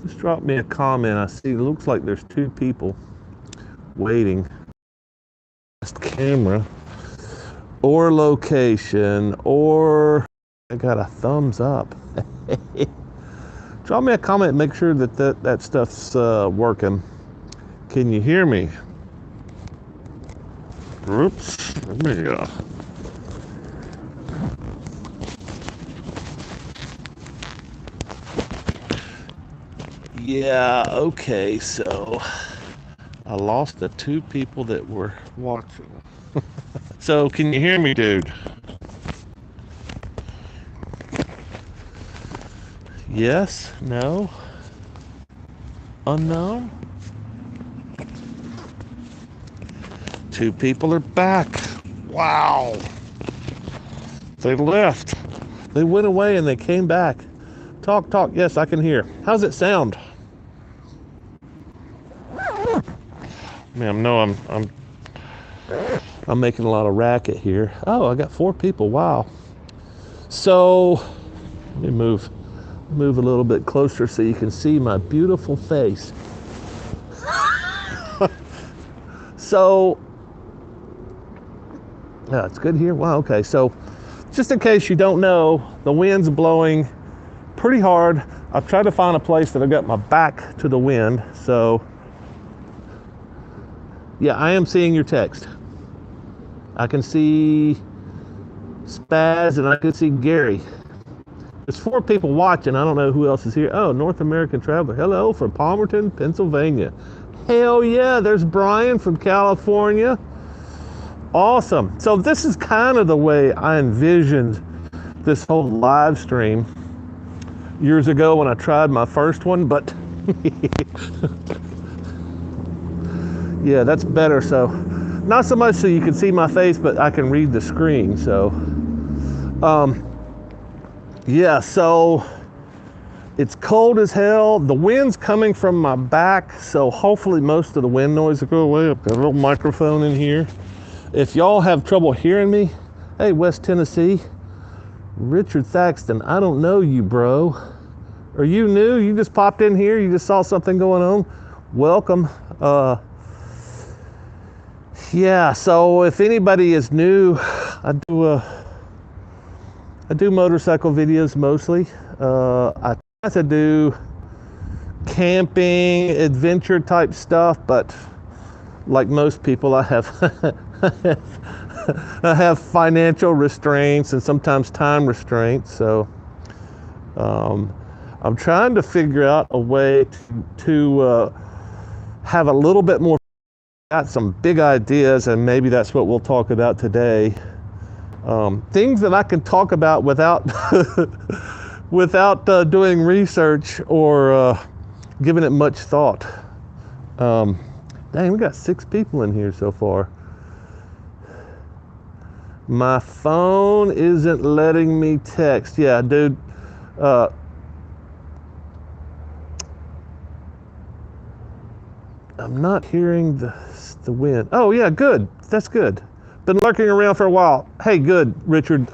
Just drop me a comment. I see, it looks like there's two people waiting. Camera or location, or I got a thumbs up. Drop me a comment, make sure that stuff's working. Can you hear me? Oops, let me yeah, okay, so I lost the two people that were watching. So can you hear me, dude? Yes? No? Unknown? Two people are back. Wow. They left. They went away and they came back. Talk, talk. Yes, I can hear. How's it sound? Man, no, I'm making a lot of racket here. Oh, I got 4 people. Wow. So let me move a little bit closer so you can see my beautiful face. So yeah, it's good here. Wow. Okay. So just in case you don't know, the wind's blowing pretty hard. I've tried to find a place that I've got my back to the wind. So yeah, I am seeing your text. I can see Spaz and I can see Gary. There's 4 people watching. I don't know who else is here. Oh, North American Traveler. Hello from Palmerton, Pennsylvania. Hell yeah, there's Brian from California. Awesome. So this is kind of the way I envisioned this whole live stream years ago when I tried my first one, but yeah, that's better. So not so much so you can see my face, but I can read the screen. So yeah, so it's cold as hell. The wind's coming from my back, so hopefully most of the wind noise will go away. I've got a little microphone in here. If y'all have trouble hearing me, hey, West Tennessee, Richard Thaxton, I don't know you, bro. Are you new? You just popped in here? You just saw something going on? Welcome. Yeah, so if anybody is new, I do motorcycle videos mostly. I try to do camping, adventure type stuff, but like most people, I have I have financial restraints and sometimes time restraints. So I'm trying to figure out a way to have a little bit more. Got some big ideas, and maybe that's what we'll talk about today. Things that I can talk about without without doing research or giving it much thought. Dang, we got 6 people in here so far. My phone isn't letting me text. Yeah, dude. I'm not hearing the wind. Oh yeah, good. That's good. Been lurking around for a while. Hey, good, Richard.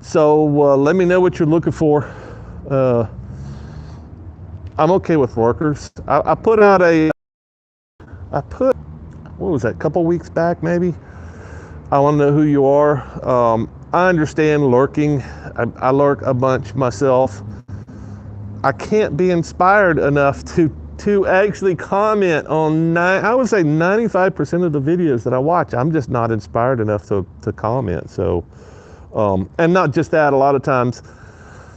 So let me know what you're looking for. I'm okay with workers. I put out what was that, a couple weeks back maybe? I want to know who you are. I understand lurking. I lurk a bunch myself. I can't be inspired enough to actually comment on, I would say 95% of the videos that I watch. I'm just not inspired enough to comment. So, and not just that, a lot of times,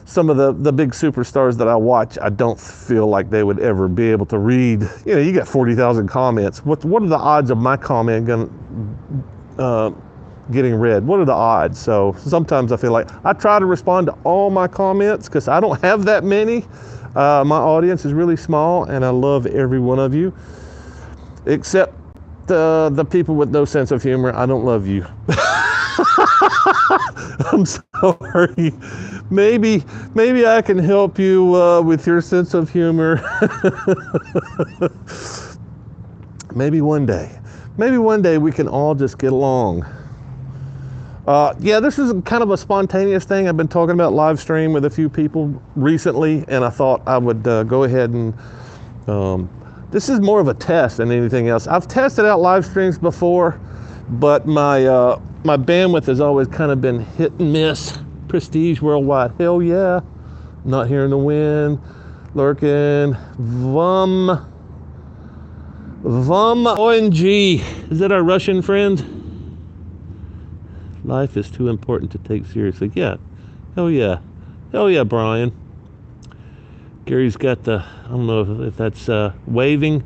some of the big superstars that I watch, I don't feel like they would ever be able to read. You know, you got 40,000 comments. What are the odds of my comment getting read? What are the odds? So sometimes I feel like I try to respond to all my comments because I don't have that many. My audience is really small, and I love every one of you, except the people with no sense of humor. I don't love you. I'm sorry. Maybe I can help you with your sense of humor. Maybe one day we can all just get along. Yeah, this is kind of a spontaneous thing. I've been talking about live stream with a few people recently, and I thought I would go ahead and this is more of a test than anything else. I've tested out live streams before, but my bandwidth has always kind of been hit and miss. Prestige worldwide, hell yeah. Not hearing the wind, lurking. Vom ONG. Is that our Russian friend? Life is too important to take seriously. Yeah. Hell yeah. Hell yeah, Brian. Gary's got the, I don't know if that's waving.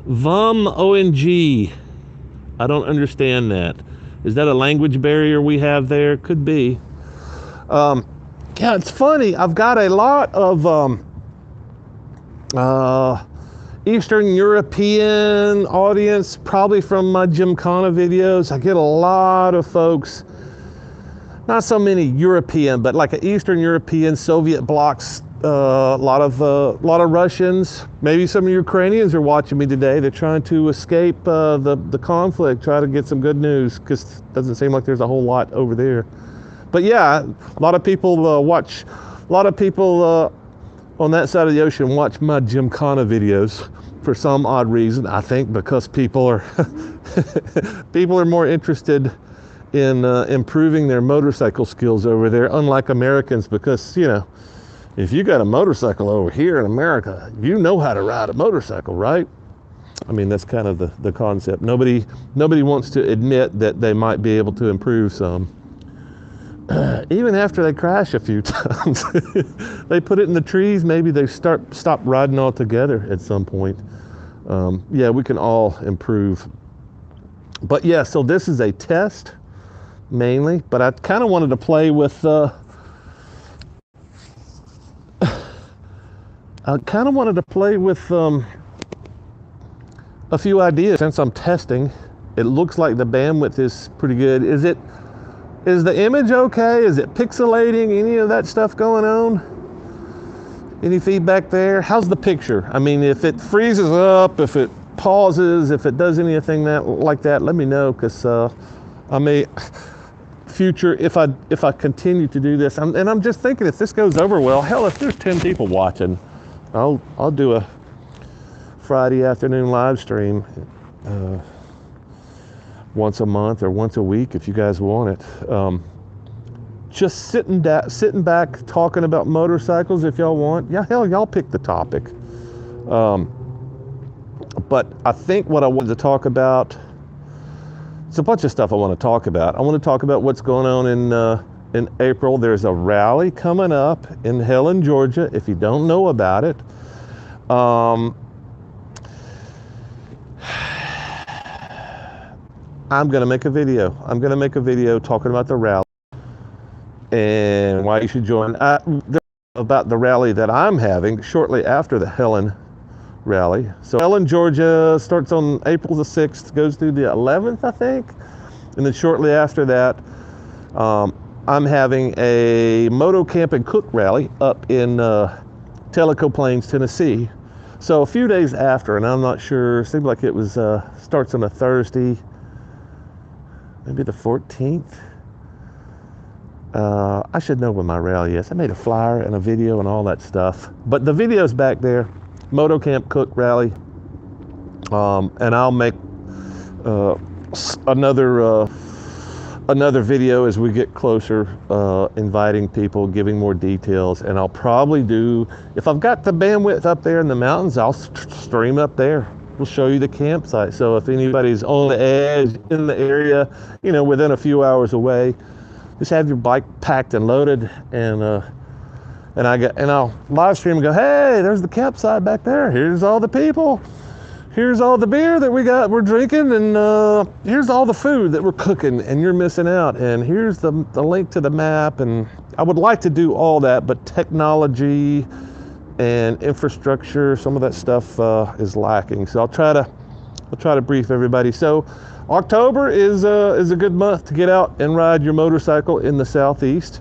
Vom ONG. I don't understand that. Is that a language barrier we have there? Could be. Yeah, it's funny. I've got a lot of Eastern European audience, probably from my Gymkhana videos. I get a lot of folks, not so many European, but like an Eastern European, Soviet blocs, a lot of Russians, maybe some Ukrainians are watching me today. They're trying to escape the conflict, try to get some good news, because it doesn't seem like there's a whole lot over there. But yeah, a lot of people on that side of the ocean watch my Gymkhana videos for some odd reason. I think because people are more interested in improving their motorcycle skills over there, unlike Americans, because, you know, if you got a motorcycle over here in America, you know how to ride a motorcycle, right? I mean, that's kind of the concept. Nobody wants to admit that they might be able to improve some. Even after they crash a few times. They put it in the trees, maybe they stop riding altogether at some point. Yeah, we can all improve. But yeah, so this is a test, mainly, but I kind of wanted to play with a few ideas since I'm testing. It looks like the bandwidth is pretty good. Is the image okay? Is it pixelating? Any of that stuff going on? Any feedback there? How's the picture? I mean, if it freezes up, if it pauses, if it does anything like that, let me know, because I may future, if I continue to do this, and I'm just thinking, if this goes over well, hell, if there's 10 people watching, I'll do a Friday afternoon live stream once a month or once a week if you guys want it. Just sitting back talking about motorcycles if y'all want. Yeah, hell, y'all pick the topic. But I think what I wanted to talk about, it's a bunch of stuff I want to talk about. I want to talk about what's going on in April. There's a rally coming up in Helen, Georgia, if you don't know about it. I'm going to make a video. I'm going to make a video talking about the rally and why you should join. About the rally that I'm having shortly after the Helen rally. So Helen, Georgia starts on April the 6th, goes through the 11th, I think. And then shortly after that, I'm having a Moto Camp and Cook rally up in Tellico Plains, Tennessee. So a few days after, and I'm not sure, seemed like it was starts on a Thursday, maybe the 14th. I should know when my rally is. I made a flyer and a video and all that stuff. But the video's back there, Moto Camp Cook rally. And I'll make another video as we get closer, inviting people, giving more details. And I'll probably do, if I've got the bandwidth up there in the mountains, I'll stream up there. We'll show you the campsite. So if anybody's on the edge, in the area, you know, within a few hours away, just have your bike packed and loaded, and I'll live stream and go, hey, there's the campsite back there. Here's all the people. Here's all the beer that we're drinking, and here's all the food that we're cooking, and you're missing out. And here's the link to the map. And I would like to do all that, but technology and infrastructure, some of that stuff is lacking. So I'll try to brief everybody. So October is a good month to get out and ride your motorcycle in the Southeast.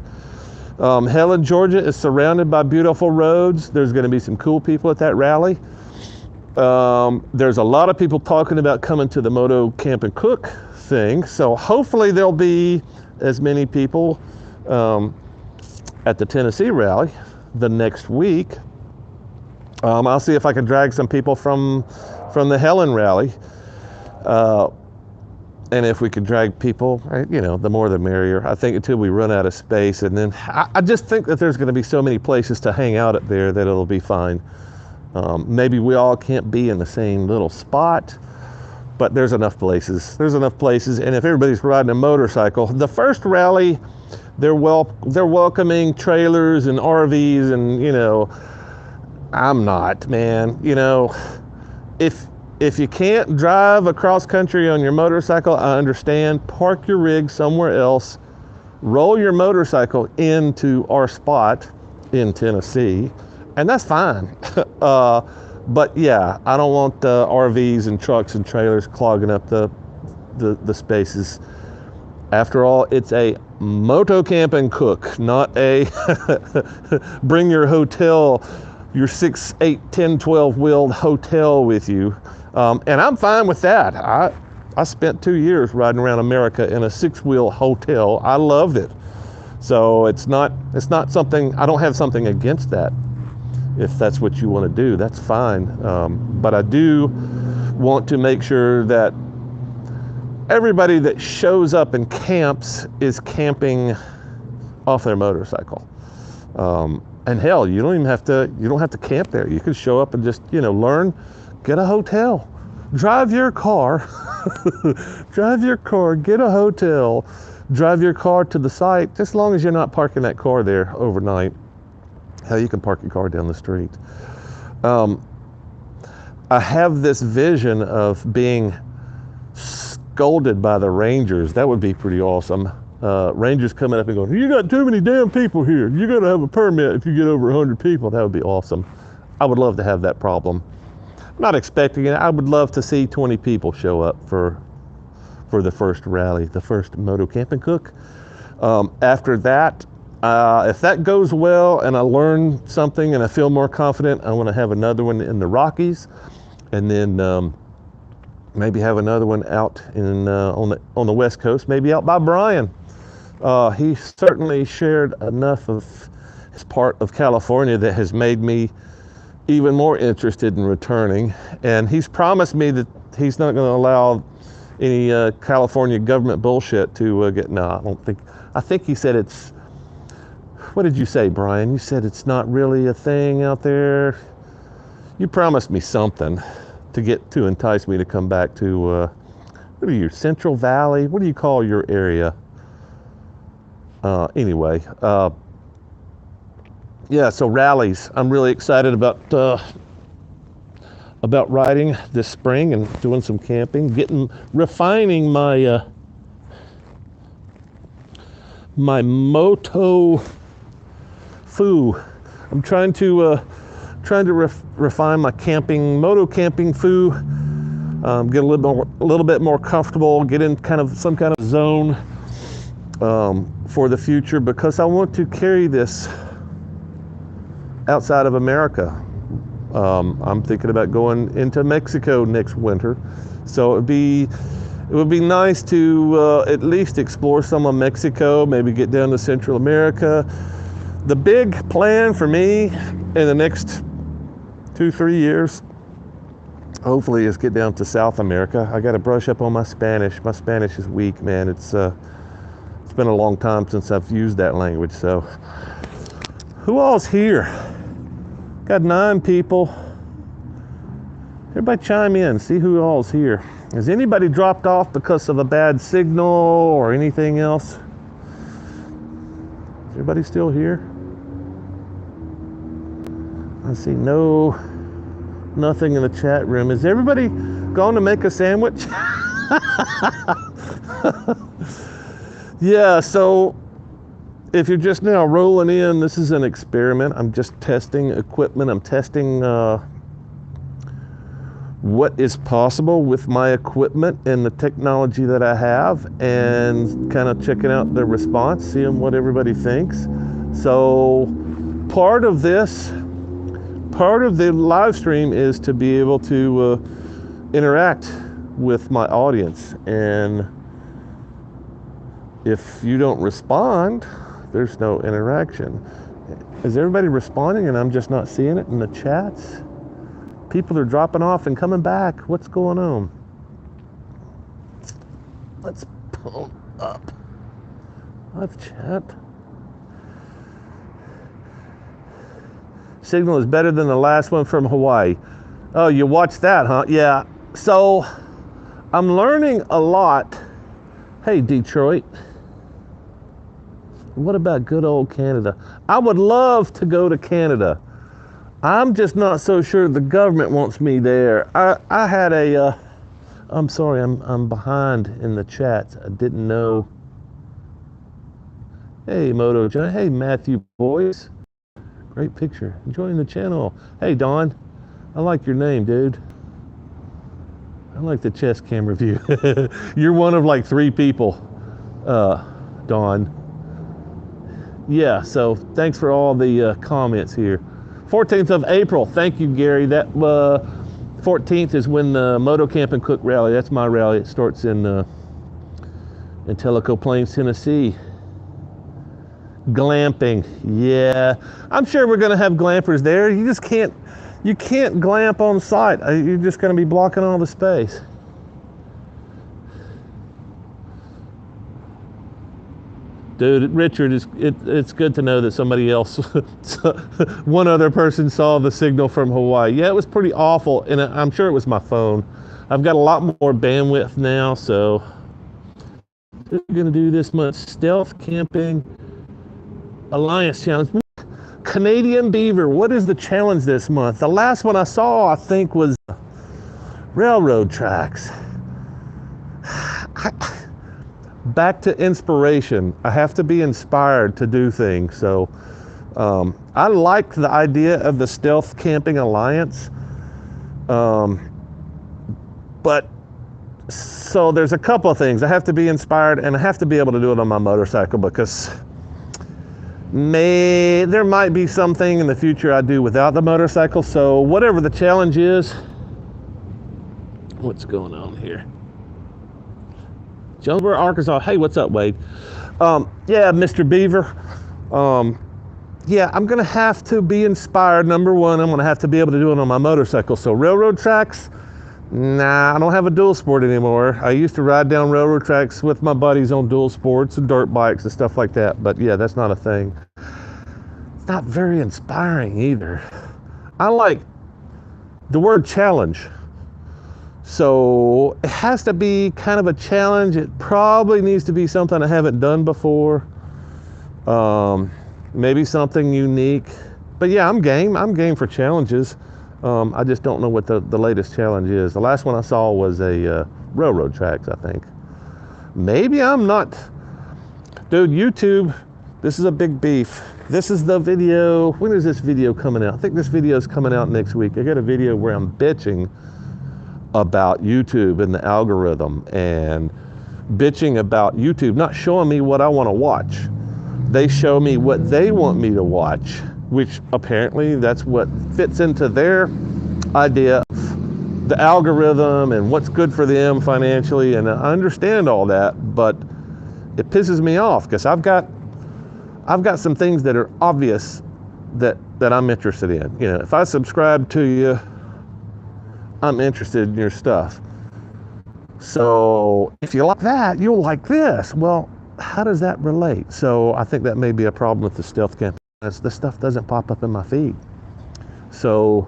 Helen, Georgia is surrounded by beautiful roads. There's going to be some cool people at that rally. There's a lot of people talking about coming to the Moto Camp and Cook thing. So hopefully there'll be as many people at the Tennessee rally the next week. I'll see if I can drag some people from the Helen rally. And if we could drag people, the more the merrier. I think until we run out of space. And then I just think that there's going to be so many places to hang out up there that it'll be fine. Maybe we all can't be in the same little spot, but there's enough places. There's enough places. And if everybody's riding a motorcycle, the first rally, they're welcoming trailers and RVs and, I'm not, man. If you can't drive across country on your motorcycle, I understand. Park your rig somewhere else. Roll your motorcycle into our spot in Tennessee, and that's fine. But yeah, I don't want RVs and trucks and trailers clogging up the spaces. After all, it's a Moto Camp and Cook, not a bring your 6, 8, 10, 12 wheeled hotel with you. And I'm fine with that. I spent 2 years riding around America in a 6-wheel hotel. I loved it. So it's not something, I don't have something against that. If that's what you want to do, that's fine. But I do want to make sure that everybody that shows up and camps is camping off their motorcycle. And hell, you don't have to camp there. You can show up and just, learn. Get a hotel, drive your car, get a hotel, drive your car to the site, just as long as you're not parking that car there overnight. Hell, you can park your car down the street. I have this vision of being scolded by the rangers. That would be pretty awesome. Rangers coming up and going, you got too many damn people here. You got to have a permit if you get over 100 people. That would be awesome. I would love to have that problem. Not expecting it. I would love to see 20 people show up for the first rally, the first Moto Camp and Cook. After that, if that goes well and I learn something and I feel more confident, I want to have another one in the Rockies, and then maybe have another one out in on the West Coast, maybe out by Brian. He certainly shared enough of his part of California that has made me even more interested in returning, and he's promised me that he's not going to allow any California government bullshit to get. No, I think he said it's. What did you say, Brian? You said it's not really a thing out there. You promised me something to entice me to come back to. What are you, Central Valley? What do you call your area? Anyway. Yeah, so rallies. I'm really excited about riding this spring and doing some camping, refining my my Moto foo. I'm trying to refine my Moto camping foo. Get a little bit more comfortable. Get in some kind of zone for the future, because I want to carry this outside of America. I'm thinking about going into Mexico next winter, so it would be nice to at least explore some of Mexico, maybe get down to Central America. The big plan for me in the next 2-3 years, hopefully, is get down to South America. I got to brush up on my Spanish. My Spanish is weak, man. It's been a long time since I've used that language. So, who all's here? Got 9 people. Everybody chime in, see who all's here. Has anybody dropped off because of a bad signal or anything else? Is everybody still here? I see nothing in the chat room. Is everybody going to make a sandwich? Yeah, so if you're just now rolling in, this is an experiment. I'm just testing equipment. I'm testing what is possible with my equipment and the technology that I have, and kind of checking out the response, seeing what everybody thinks. So part of the live stream is to be able to interact with my audience, and if you don't respond, there's no interaction. Is everybody responding and I'm just not seeing it in the chats? People are dropping off and coming back. What's going on? Let's pull up live chat. Signal is better than the last one from Hawaii. Oh, you watched that, huh? Yeah. So I'm learning a lot. Hey, Detroit. What about good old Canada? I would love to go to Canada. I'm just not so sure the government wants me there. I had a, I'm sorry, I'm behind in the chat. I didn't know. Hey, Moto John. Hey, Matthew Boyce. Great picture. Enjoying the channel. Hey, Don. I like your name, dude. I like the chest camera view. You're one of like 3 people, Don. Yeah, so thanks for all the comments here. 14th of April. Thank you, Gary. That 14th is when the Moto Camp and Cook rally. That's my rally. It starts in Tellico Plains, Tennessee. Glamping, yeah. I'm sure we're gonna have glampers there. You can't glamp on site. You're just gonna be blocking all the space. Dude, Richard, it's good to know that somebody else, one other person saw the signal from Hawaii. Yeah, it was pretty awful, and I'm sure it was my phone. I've got a lot more bandwidth now, so we're gonna do this month stealth camping Alliance challenge. Canadian beaver, what is the challenge this month? The last one I saw, I think, was railroad tracks. Back to inspiration. I have to be inspired to do things. So I like the idea of the Stealth Camping Alliance. But so there's a couple of things. I have to be inspired and I have to be able to do it on my motorcycle, because there might be something in the future I do without the motorcycle. So whatever the challenge is, what's going on here? Jonesboro, Arkansas. Hey, what's up, Wade? Yeah, Mr. Beaver. Yeah, I'm gonna have to be inspired. Number one, I'm gonna have to be able to do it on my motorcycle. So railroad tracks, nah, I don't have a dual sport anymore. I used to ride down railroad tracks with my buddies on dual sports and dirt bikes and stuff like that. But yeah, that's not a thing. It's not very inspiring either. I like the word challenge. So it has to be kind of a challenge. It probably needs to be something I haven't done before. Maybe something unique. But yeah, I'm game for challenges. I just don't know what the latest challenge is. The last one I saw was a railroad tracks, I think. Maybe I'm not. Dude, YouTube, this is a big beef. This is the video. When is this video coming out? I think this video is coming out next week. I got a video where I'm bitching about YouTube and the algorithm, and bitching about YouTube not showing me what I want to watch. They show me what they want me to watch, which apparently that's what fits into their idea of the algorithm and what's good for them financially. And I understand all that, but it pisses me off because I've got some things that are obvious that I'm interested in. You know, if I subscribe to you, I'm interested in your stuff. So if you like that, you'll like this. Well, how does that relate? So I think that may be a problem with the Stealth Camp. This stuff doesn't pop up in my feed. So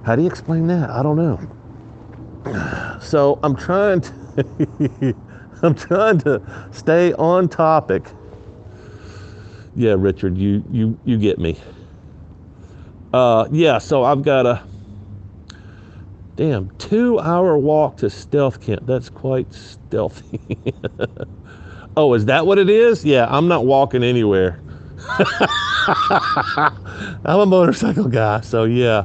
how do you explain that? I don't know. So I'm trying to stay on topic. Yeah, Richard, you get me. Yeah, so I've got a 2-hour walk to Stealth Camp. That's quite stealthy. Oh, is that what it is? Yeah, I'm not walking anywhere. I'm a motorcycle guy, so yeah.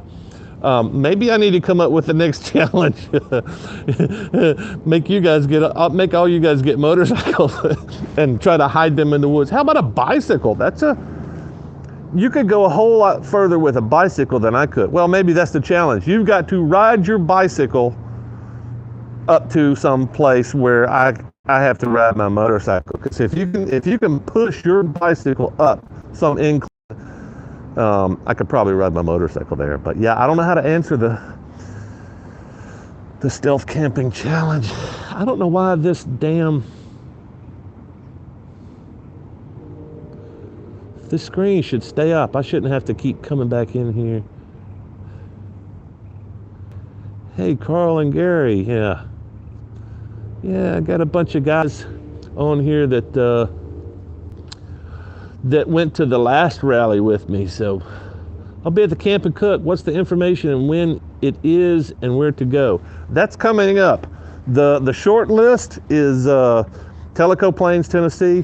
Maybe I need to come up with the next challenge. Make all you guys get motorcycles and try to hide them in the woods. How about a bicycle? You could go a whole lot further with a bicycle than I could. Well, maybe that's the challenge. You've got to ride your bicycle up to some place where I I have to ride my motorcycle, because if you can push your bicycle up some incline, I could probably ride my motorcycle there. But yeah, I don't know how to answer the stealth camping challenge. I don't know why this screen should stay up. I shouldn't have to keep coming back in here. Hey, Carl and Gary, yeah, I got a bunch of guys on here that went to the last rally with me. So I'll be at the Camp and Cook. What's the information and when it is and where to go? That's coming up. The short list is Tellico Plains, Tennessee.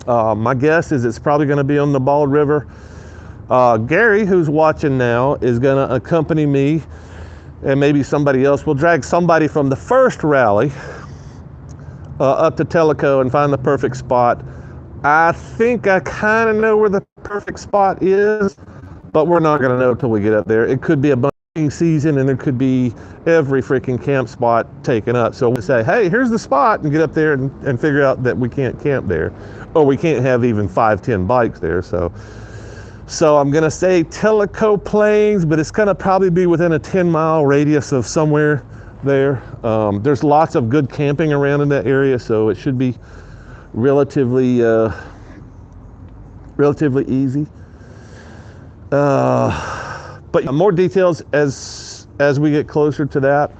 My guess is it's probably going to be on the Bald River. Gary, who's watching now, is going to accompany me, and maybe somebody else. Will drag somebody from the first rally up to Tellico and find the perfect spot. I think I kind of know where the perfect spot is, but we're not going to know until we get up there. It could be a bunking season, and there could be every freaking camp spot taken up. So we say, hey, here's the spot, and get up there and figure out that we can't camp there, or we can't have even 5-10 bikes there. So I'm going to say Tellico Plains, but it's going to probably be within a 10-mile radius of somewhere there. There's lots of good camping around in that area, so it should be relatively easy. But more details as we get closer to that.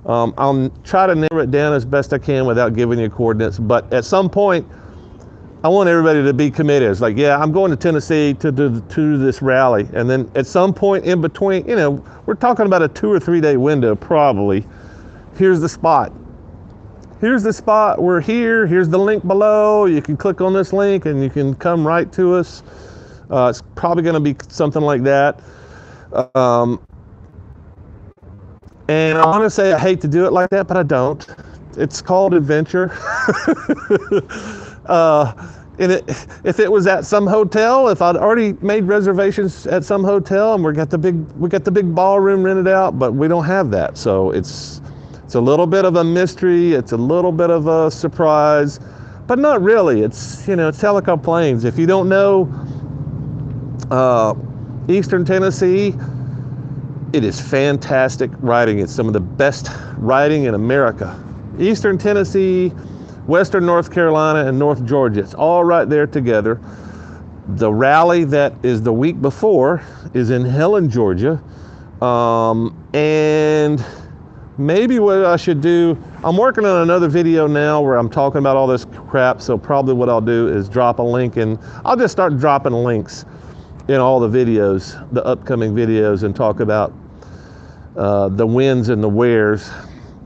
I'll try to narrow it down as best I can without giving you coordinates, but at some point, I want everybody to be committed. It's like, yeah, I'm going to Tennessee to this rally. And then at some point in between, we're talking about a 2 or 3 day window probably. Here's the spot. Here's the spot. We're here. Here's the link below. You can click on this link and you can come right to us. It's probably going to be something like that. And I want to say I hate to do it like that, but I don't. It's called adventure. If it was at some hotel, if I'd already made reservations at some hotel and we got the big ballroom rented out, but we don't have that. So it's a little bit of a mystery. It's a little bit of a surprise, but not really. It's Tellico Plains. If you don't know Eastern Tennessee, it is fantastic riding. It's some of the best riding in America. Eastern Tennessee, Western North Carolina, and North Georgia. It's all right there together. The rally that is the week before is in Helen, Georgia. And maybe what I should do, I'm working on another video now where I'm talking about all this crap, so probably what I'll do is drop a link, and I'll just start dropping links in all the videos, the upcoming videos, and talk about the wins and the wheres.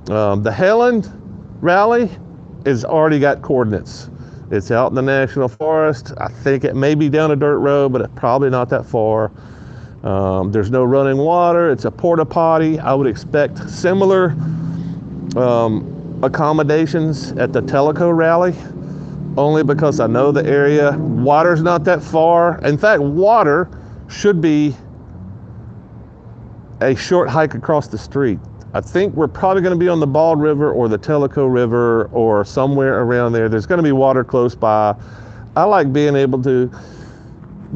The Helen rally is already got coordinates. It's out in the National Forest. I think it may be down a dirt road, but it's probably not that far. There's no running water. It's a porta potty. I would expect similar accommodations at the Tellico rally, only because I know the area. Water's not that far. In fact, water should be a short hike across the street. I think we're probably going to be on the Bald River or the Tellico River or somewhere around there. There's going to be water close by. I like being able to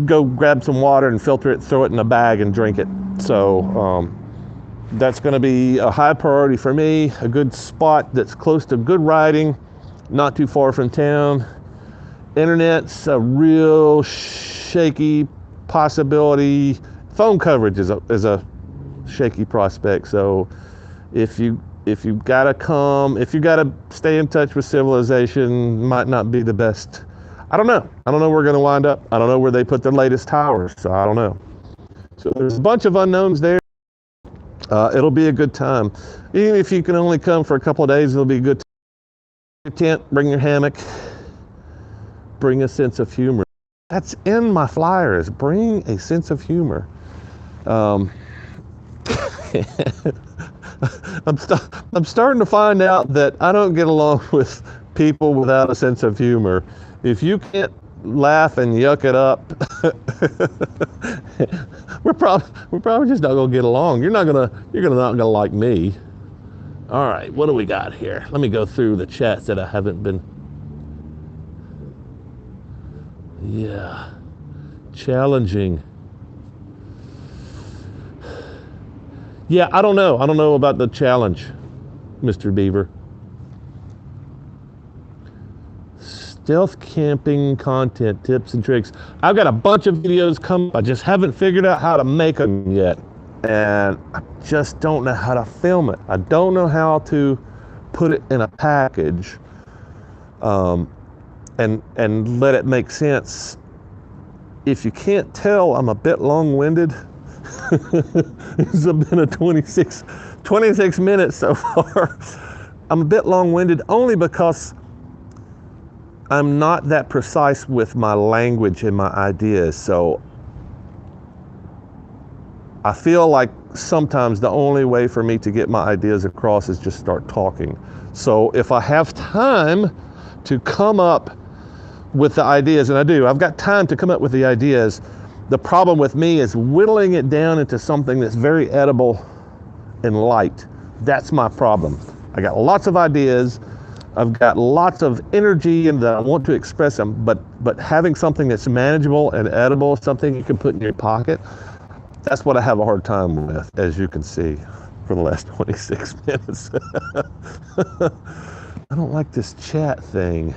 go grab some water and filter it, throw it in a bag and drink it. So that's going to be a high priority for me. A good spot that's close to good riding, not too far from town. Internet's a real shaky possibility. Phone coverage is a shaky prospect. So if you gotta stay in touch with civilization, might not be the best. I don't know where we're gonna wind up. I don't know where they put their latest towers, so I don't know. So there's a bunch of unknowns there. It'll be a good time. Even if you can only come for a couple of days, it'll be a good time. Bring your tent, bring your hammock, bring a sense of humor. That's in my flyers. Bring a sense of humor. I'm starting to find out that I don't get along with people without a sense of humor. If you can't laugh and yuck it up, we're probably just not gonna get along. You're not gonna like me. All right, what do we got here? Let me go through the chats that I haven't been. Yeah, challenging. Yeah, I don't know. I don't know about the challenge, Mr. Beaver. Stealth camping content tips and tricks. I've got a bunch of videos coming. I just haven't figured out how to make them yet. And I just don't know how to film it. I don't know how to put it in a package and let it make sense. If you can't tell, I'm a bit long-winded. This has been a 26 minutes so far. I'm a bit long-winded only because I'm not that precise with my language and my ideas. So I feel like sometimes the only way for me to get my ideas across is just start talking. So if I have time to come up with the ideas, and I do, I've got time to come up with the ideas. The problem with me is whittling it down into something that's very edible and light. That's my problem. I got lots of ideas. I've got lots of energy and that I want to express them, but having something that's manageable and edible, something you can put in your pocket, that's what I have a hard time with, as you can see, for the last 26 minutes. I don't like this chat thing.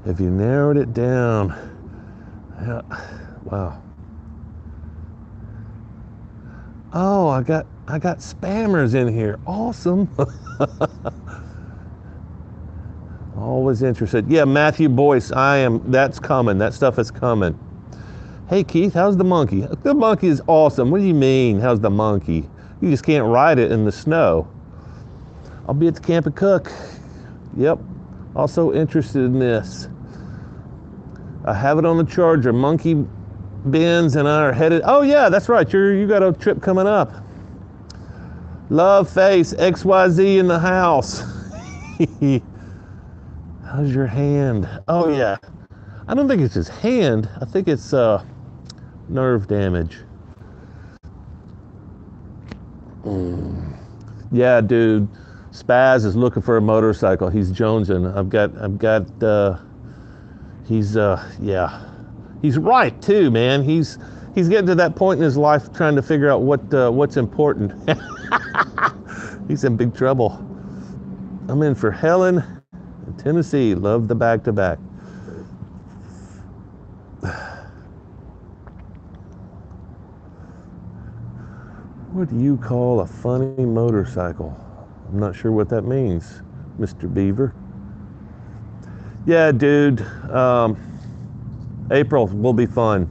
Have you narrowed it down? Yeah. Wow. Oh, I got spammers in here. Awesome. Always interested. Yeah, Matthew Boyce, that's coming. That stuff is coming. Hey, Keith, how's the monkey? The monkey is awesome. What do you mean, how's the monkey? You just can't ride it in the snow. I'll be at the Camp and Cook. Yep. Also interested in this. I have it on the charger. Monkey Benz and I are headed. Oh yeah, that's right. You got a trip coming up. Love face XYZ in the house. How's your hand? Oh yeah. I don't think it's his hand. I think it's nerve damage. Yeah, dude. Spaz is looking for a motorcycle. He's jonesing. Yeah. He's right too, man. He's getting to that point in his life trying to figure out what's important. He's in big trouble. I'm in for Helen, Tennessee. Love the back-to-back. What do you call a funny motorcycle? I'm not sure what that means, Mr. Beaver. Yeah, dude. April will be fun.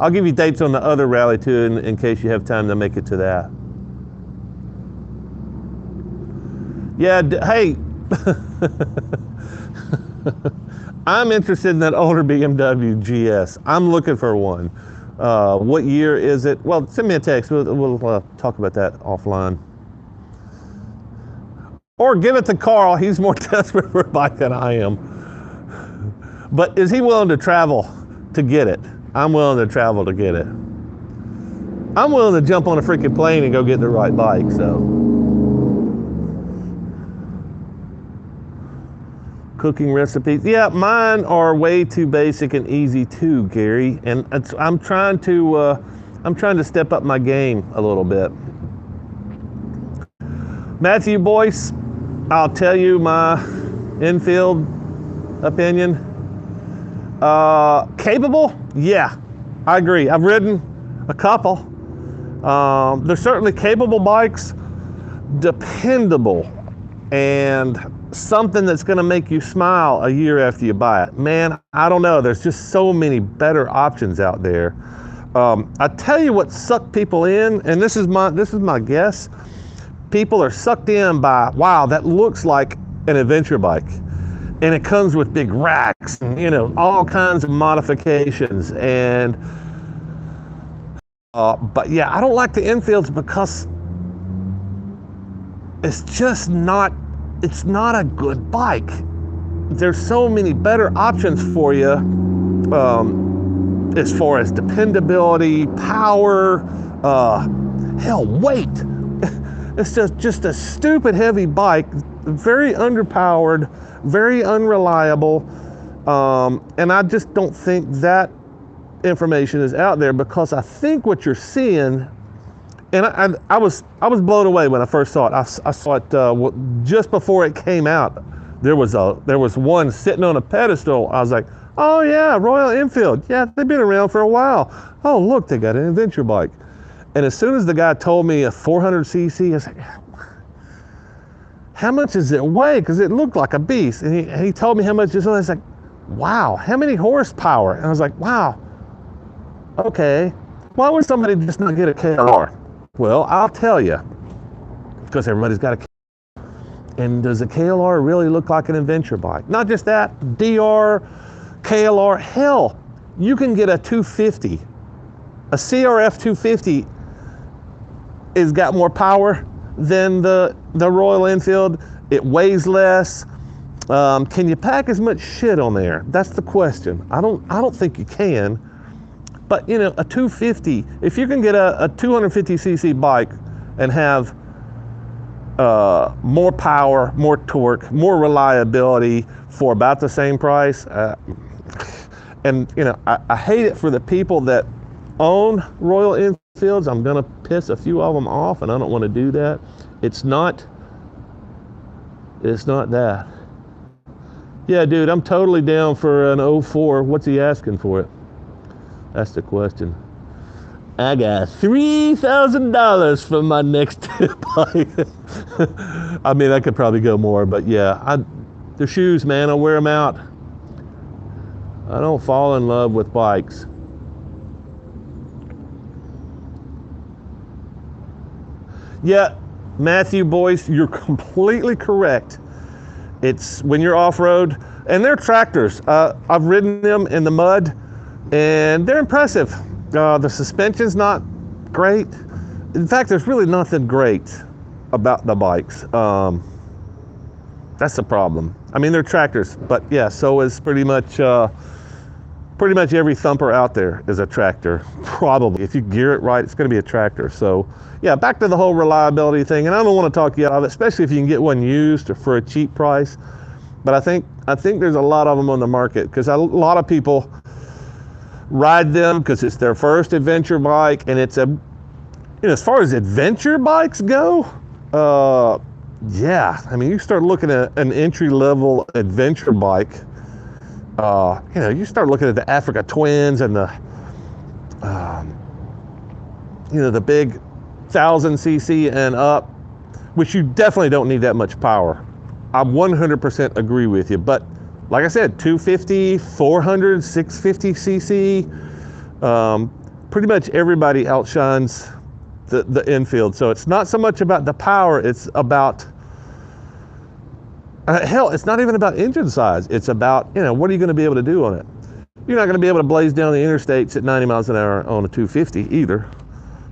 I'll give you dates on the other rally too, in case you have time to make it to that. Yeah, hey. I'm interested in that older BMW GS. I'm looking for one. What year is it? Well, send me a text. We'll talk about that offline. Or give it to Carl. He's more desperate for a bike than I am. But is he willing to travel to get it? I'm willing to travel to get it. I'm willing to jump on a freaking plane and go get the right bike, so. Cooking recipes. Yeah, mine are way too basic and easy too, Gary. And I'm trying to step up my game a little bit. Matthew Boyce, I'll tell you my infield opinion. Capable? Yeah, I agree. I've ridden a couple. They're certainly capable bikes, dependable, and something that's going to make you smile a year after you buy it. Man, I don't know. There's just so many better options out there. I tell you what sucked people in, and this is my guess. People are sucked in by, wow, that looks like an adventure bike. And it comes with big racks and, all kinds of modifications. And, but yeah, I don't like the infields because it's not a good bike. There's so many better options for you as far as dependability, power, Hell, weight. It's just a stupid heavy bike, very underpowered, very unreliable, and I just don't think that information is out there, because I think what you're seeing, and I was blown away when I first saw it. I saw it just before it came out. There was one sitting on a pedestal. I was like, oh yeah, Royal Enfield. Yeah, they've been around for a while. Oh look, they got an adventure bike. And as soon as the guy told me a 400cc, I was like, how much does it weigh? Because it looked like a beast. And he told me how much it was. I was like, wow, how many horsepower? And I was like, wow, okay. Why would somebody just not get a KLR? Well, I'll tell you, because everybody's got a KLR. And does a KLR really look like an adventure bike? Not just that, DR, KLR, hell, you can get a 250. A CRF 250 has got more power than the Royal Enfield. It weighs less. Can you pack as much shit on there? That's the question. I don't think you can. But you know, a 250, if you can get a 250cc bike and have more power, more torque, more reliability for about the same price, and you know, I hate it for the people that own Royal Enfields. I'm gonna piss a few of them off, and I don't want to do that. It's not that. Yeah, dude, I'm totally down for an 04. What's he asking for it? That's the question. I got $3,000 for my next bike. I mean, I could probably go more, but yeah, the shoes, man, I wear them out. I don't fall in love with bikes. Yeah, Matthew Boyce, you're completely correct. It's when you're off-road, and they're tractors. I've ridden them in the mud, and they're impressive. The suspension's not great. In fact, there's really nothing great about the bikes. That's the problem. I mean, they're tractors, but yeah, so is pretty much every thumper out there is a tractor. Probably, if you gear it right, it's going to be a tractor. So yeah, back to the whole reliability thing, and I don't want to talk you out of it, especially if you can get one used or for a cheap price. But I think there's a lot of them on the market, because a lot of people ride them because it's their first adventure bike, and it's as far as adventure bikes go, yeah, I mean, you start looking at an entry-level adventure bike, you start looking at the Africa Twins and the big 1000cc and up, which you definitely don't need that much power. I 100% agree with you, but like I said, 250, 400, 650cc, pretty much everybody outshines the Enfield. So it's not so much about the power, it's about, hell, it's not even about engine size. It's about, what are you going to be able to do on it? You're not going to be able to blaze down the interstates at 90 miles an hour on a 250 either.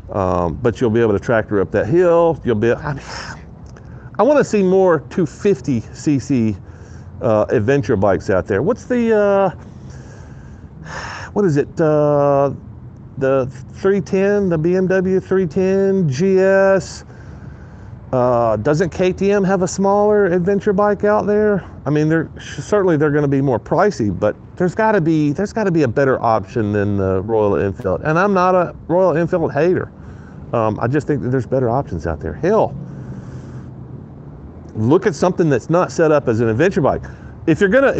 But you'll be able to tractor up that hill. I want to see more 250cc adventure bikes out there. What's what is it? The 310, the BMW 310 GS. Doesn't KTM have a smaller adventure bike out there? I mean, they're going to be more pricey, but there's got to be a better option than the Royal Enfield. And I'm not a Royal Enfield hater. I just think that there's better options out there. Hell, look at something that's not set up as an adventure bike. If you're gonna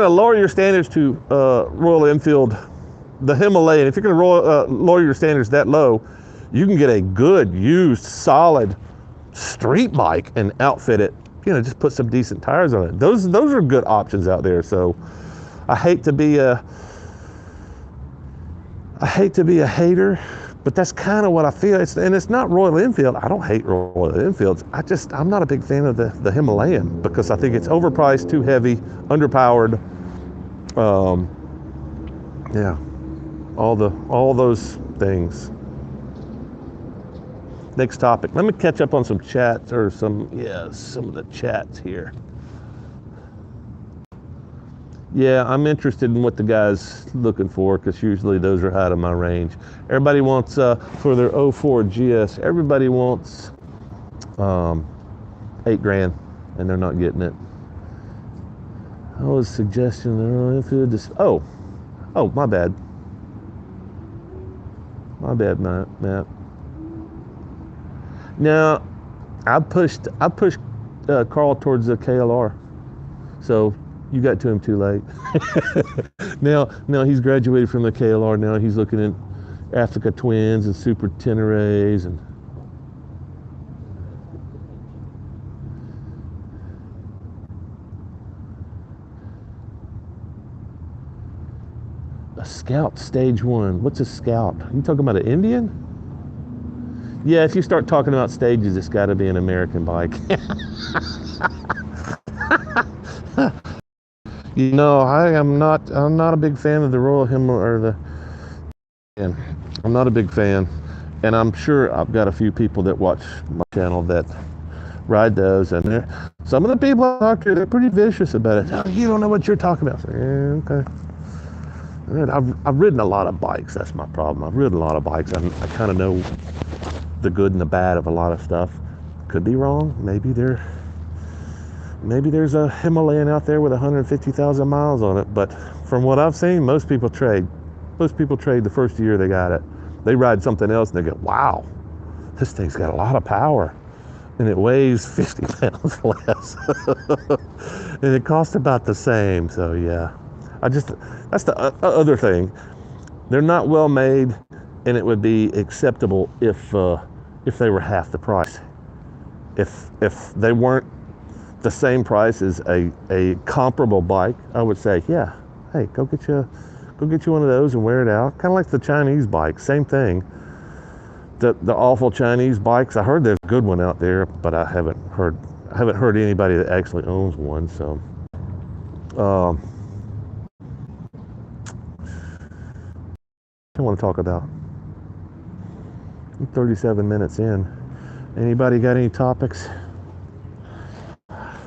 lower your standards to Royal Enfield, the Himalayan, if you're gonna lower your standards that low, you can get a good used solid street bike and outfit it. Just put some decent tires on it. Those are good options out there. So I hate to be a hater, but that's kind of what I feel. And it's not Royal Enfield. I don't hate Royal Enfields. I'm not a big fan of the Himalayan, because I think it's overpriced, too heavy, underpowered. Yeah, all those things. Next topic. Let me catch up on some chats, or some of the chats here. Yeah, I'm interested in what the guy's looking for because usually those are out of my range. Everybody wants, for their '04 GS, everybody wants 8 grand and they're not getting it. I was suggesting, oh, my bad. My bad, Matt. Now, I pushed Carl towards the KLR. So you got to him too late. now he's graduated from the KLR. Now he's looking at Africa Twins and Super Teneres and a Scout Stage 1. What's a Scout? You talking about an Indian? Yeah, if you start talking about stages, it's got to be an American bike. You know, I'm not a big fan of the Royal Himalaya and I'm not a big fan. And I'm sure I've got a few people that watch my channel that ride those, and some of the people I talk to, they're pretty vicious about it. Oh, you don't know what you're talking about. Yeah, okay. I've ridden a lot of bikes. That's my problem. I've ridden a lot of bikes. I kind of know the good and the bad of a lot of stuff. Could be wrong. Maybe there's a Himalayan out there with 150,000 miles on it. But from what I've seen, most people trade. Most people trade the first year they got it. They ride something else and they go, wow, this thing's got a lot of power. And it weighs 50 pounds less. And it costs about the same. So yeah, that's the other thing. They're not well made, and it would be acceptable if they were half the price. If they weren't the same price as a comparable bike, I would say, yeah, hey, go get you one of those and wear it out. Kind of like the Chinese bikes, same thing. The awful Chinese bikes. I heard there's a good one out there, but I haven't heard anybody that actually owns one. So, I want to talk about. I'm 37 minutes in. Anybody got any topics? I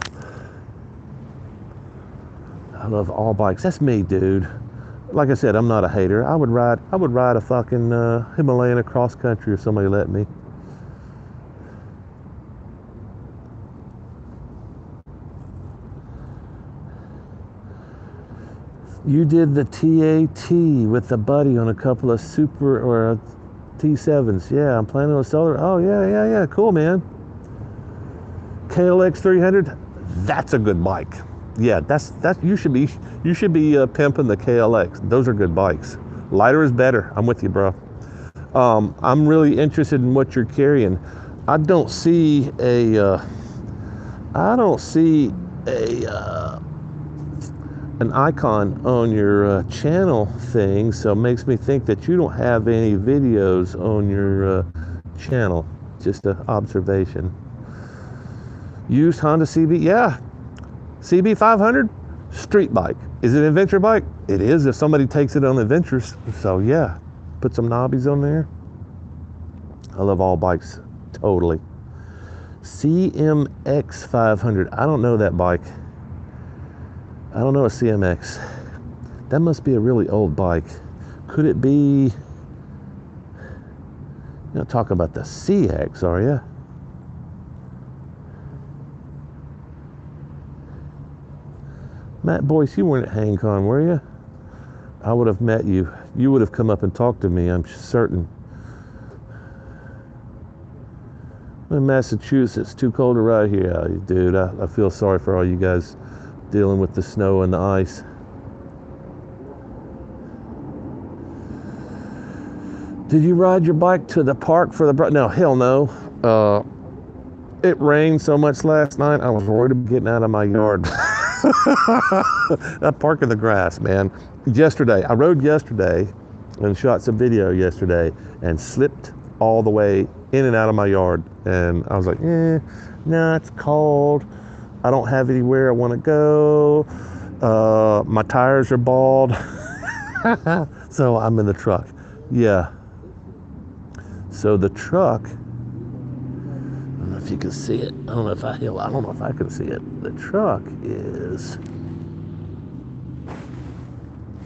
love all bikes. That's me, dude. Like I said, I'm not a hater. I would ride a fucking Himalayan across country if somebody let me. You did the TAT with the buddy on a couple of Super or T7s. Yeah, I'm planning on selling. Oh yeah. Cool, man. KLX 300. That's a good bike. Yeah, that's you should be pimping the KLX. Those are good bikes. Lighter is better. I'm with you, bro. I'm really interested in what you're carrying. I don't see an icon on your channel thing, so it makes me think that you don't have any videos on your channel. Just an observation. Used Honda CB, yeah. CB 500, street bike. Is it an adventure bike? It is if somebody takes it on adventures. So yeah, put some knobbies on there. I love all bikes, totally. CMX 500, I don't know that bike. I don't know a CMX. That must be a really old bike. Could it be, you're not talking about the CX, are you? Matt Boyce, you weren't at HangCon, were you? I would have met you. You would have come up and talked to me, I'm certain. I'm in Massachusetts, too cold to ride here. Dude, I feel sorry for all you guys dealing with the snow and the ice. Did you ride your bike to the park for the... No, hell no. It rained so much last night, I was worried about getting out of my yard. I park in the grass, man. I rode yesterday and shot some video yesterday and slipped all the way in and out of my yard. And I was like, nah, it's cold. I don't have anywhere I want to go. My tires are bald. So I'm in the truck. Yeah. So the truck, I don't know if you can see it. I don't know if I can see it. The truck is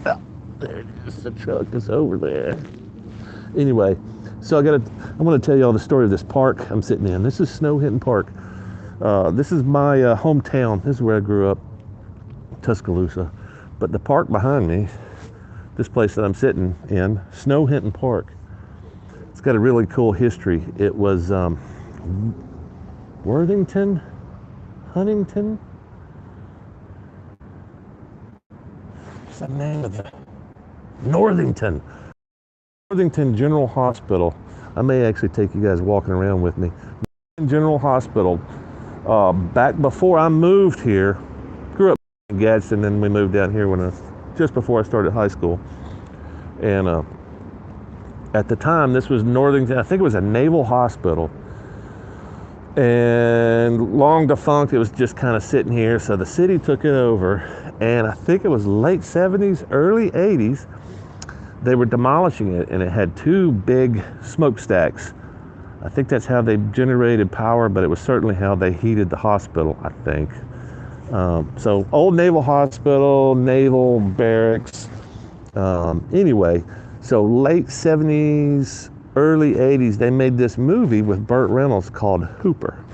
Oh, there it is. The truck is over there. Anyway, so I'm going to tell you all the story of this park I'm sitting in. This is Snow Hinton Park. This is my hometown. This is where I grew up, Tuscaloosa. But the park behind me, this place that I'm sitting in, Snow Hinton Park, it's got a really cool history. It was Worthington, Huntington. What's the name of the Northington General Hospital. I may actually take you guys walking around with me. General Hospital. Back before I moved here, grew up in Gadsden, and then we moved down here just before I started high school. And at the time, this was Northington. I think it was a naval hospital. And long defunct, it was just kind of sitting here. So the city took it over, and I think it was late 70s, early 80s. They were demolishing it, and it had two big smokestacks. I think that's how they generated power, but it was certainly how they heated the hospital, I think. So old naval hospital, naval barracks. Anyway, so late 70s, early 80s, they made this movie with Burt Reynolds called Hooper.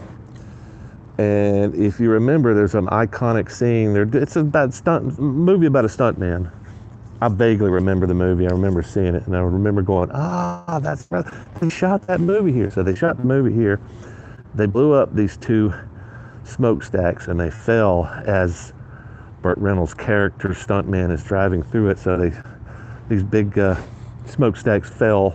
And if you remember, there's an iconic scene there. It's a movie about a stuntman. I vaguely remember the movie. I remember seeing it, and I remember going, that's right. They shot that movie here. So they shot the movie here. They blew up these two smokestacks, and they fell as Burt Reynolds' character, stuntman, is driving through it. So these big smokestacks fell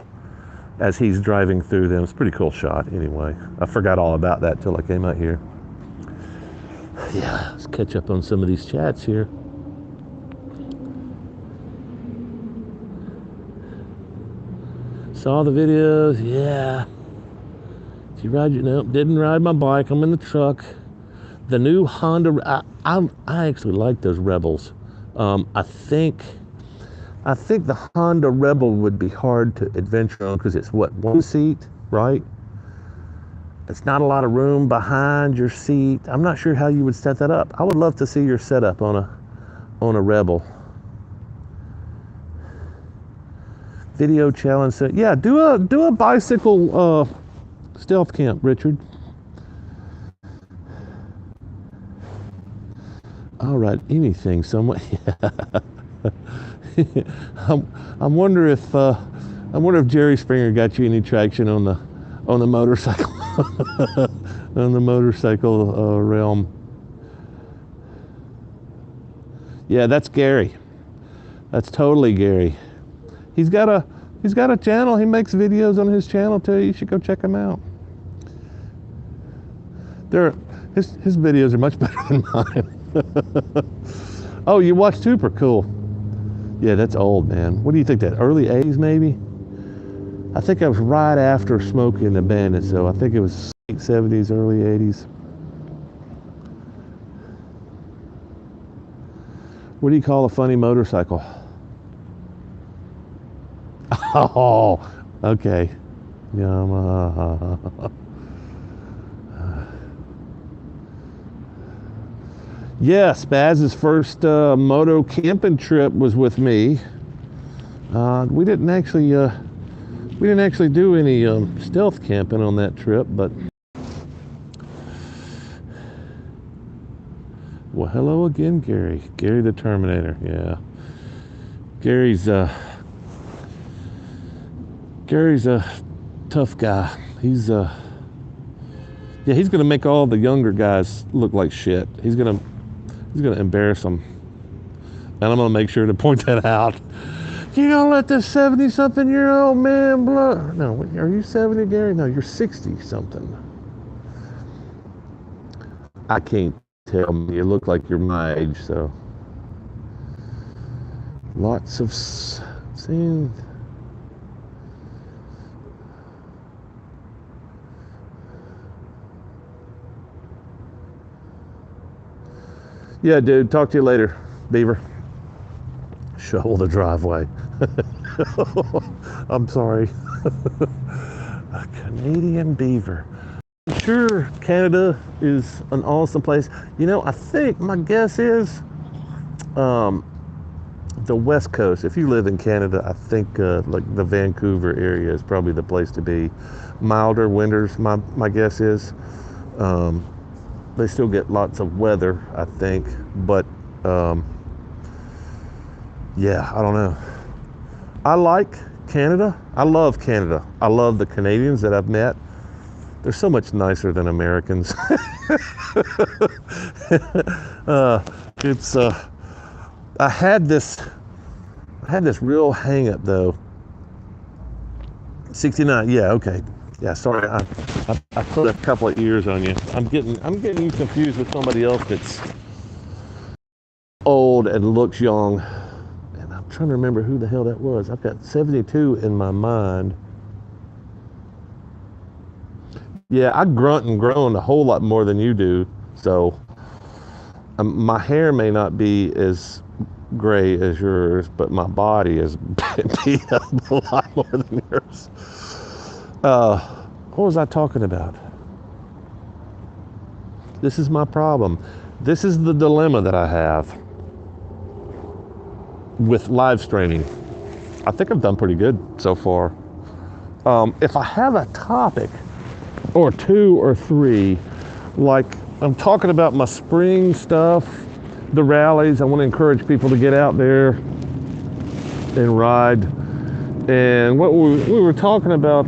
as he's driving through them. It's a pretty cool shot anyway. I forgot all about that till I came out here. Yeah, let's catch up on some of these chats here. Saw the videos, yeah. Did you ride nope, didn't ride my bike. I'm in the truck. The new Honda, I actually like those Rebels. I think the Honda Rebel would be hard to adventure on because it's one seat, right? It's not a lot of room behind your seat. I'm not sure how you would set that up. I would love to see your setup on a Rebel. Video challenge. So yeah, do a bicycle stealth camp, Richard. All right, anything, someone. I'm wonder if Jerry Springer got you any traction on the motorcycle on the motorcycle realm. Yeah, that's Gary. That's totally Gary. He's got a channel. He makes videos on his channel too. You should go check him out. His videos are much better than mine. Oh, you watched Hooper? Cool. Yeah, that's old, man. What do you think? That early 80s, maybe? I think I was right after Smokey and the Bandit, so I think it was late 70s, early 80s. What do you call a funny motorcycle? Oh, okay. Yamaha. Yeah, Spaz's first moto camping trip was with me. We didn't actually do any stealth camping on that trip, but well, hello again, Gary. Gary the Terminator. Yeah, Gary's a tough guy. He's gonna make all the younger guys look like shit. He's gonna embarrass them, and I'm gonna make sure to point that out. You gonna let this 70-something-year-old man blow? No, are you 70, Gary? No, you're 60-something. I can't tell. You look like you're my age, so lots of seeing. Yeah, dude, talk to you later, Beaver. Shovel the driveway. I'm sorry. A Canadian beaver. I'm sure Canada is an awesome place. You know, I think my guess is the West Coast, if you live in Canada, I think like the Vancouver area is probably the place to be. Milder winters, my guess is. Um, they still get lots of weather, I think, but yeah, I don't know. I like Canada. I love Canada. I love the Canadians that I've met. They're so much nicer than Americans. It's I had this real hang up though. 69, yeah, okay. Yeah, sorry, I put a couple of ears on you. I'm getting you confused with somebody else that's old and looks young. And I'm trying to remember who the hell that was. I've got 72 in my mind. Yeah, I grunt and groan a whole lot more than you do. So my hair may not be as gray as yours, but my body is beat up a lot more than yours. What was I talking about? This is my problem. This is the dilemma that I have with live streaming. I think I've done pretty good so far. If I have a topic or two or three, like I'm talking about my spring stuff, the rallies, I want to encourage people to get out there and ride. And what we were talking about,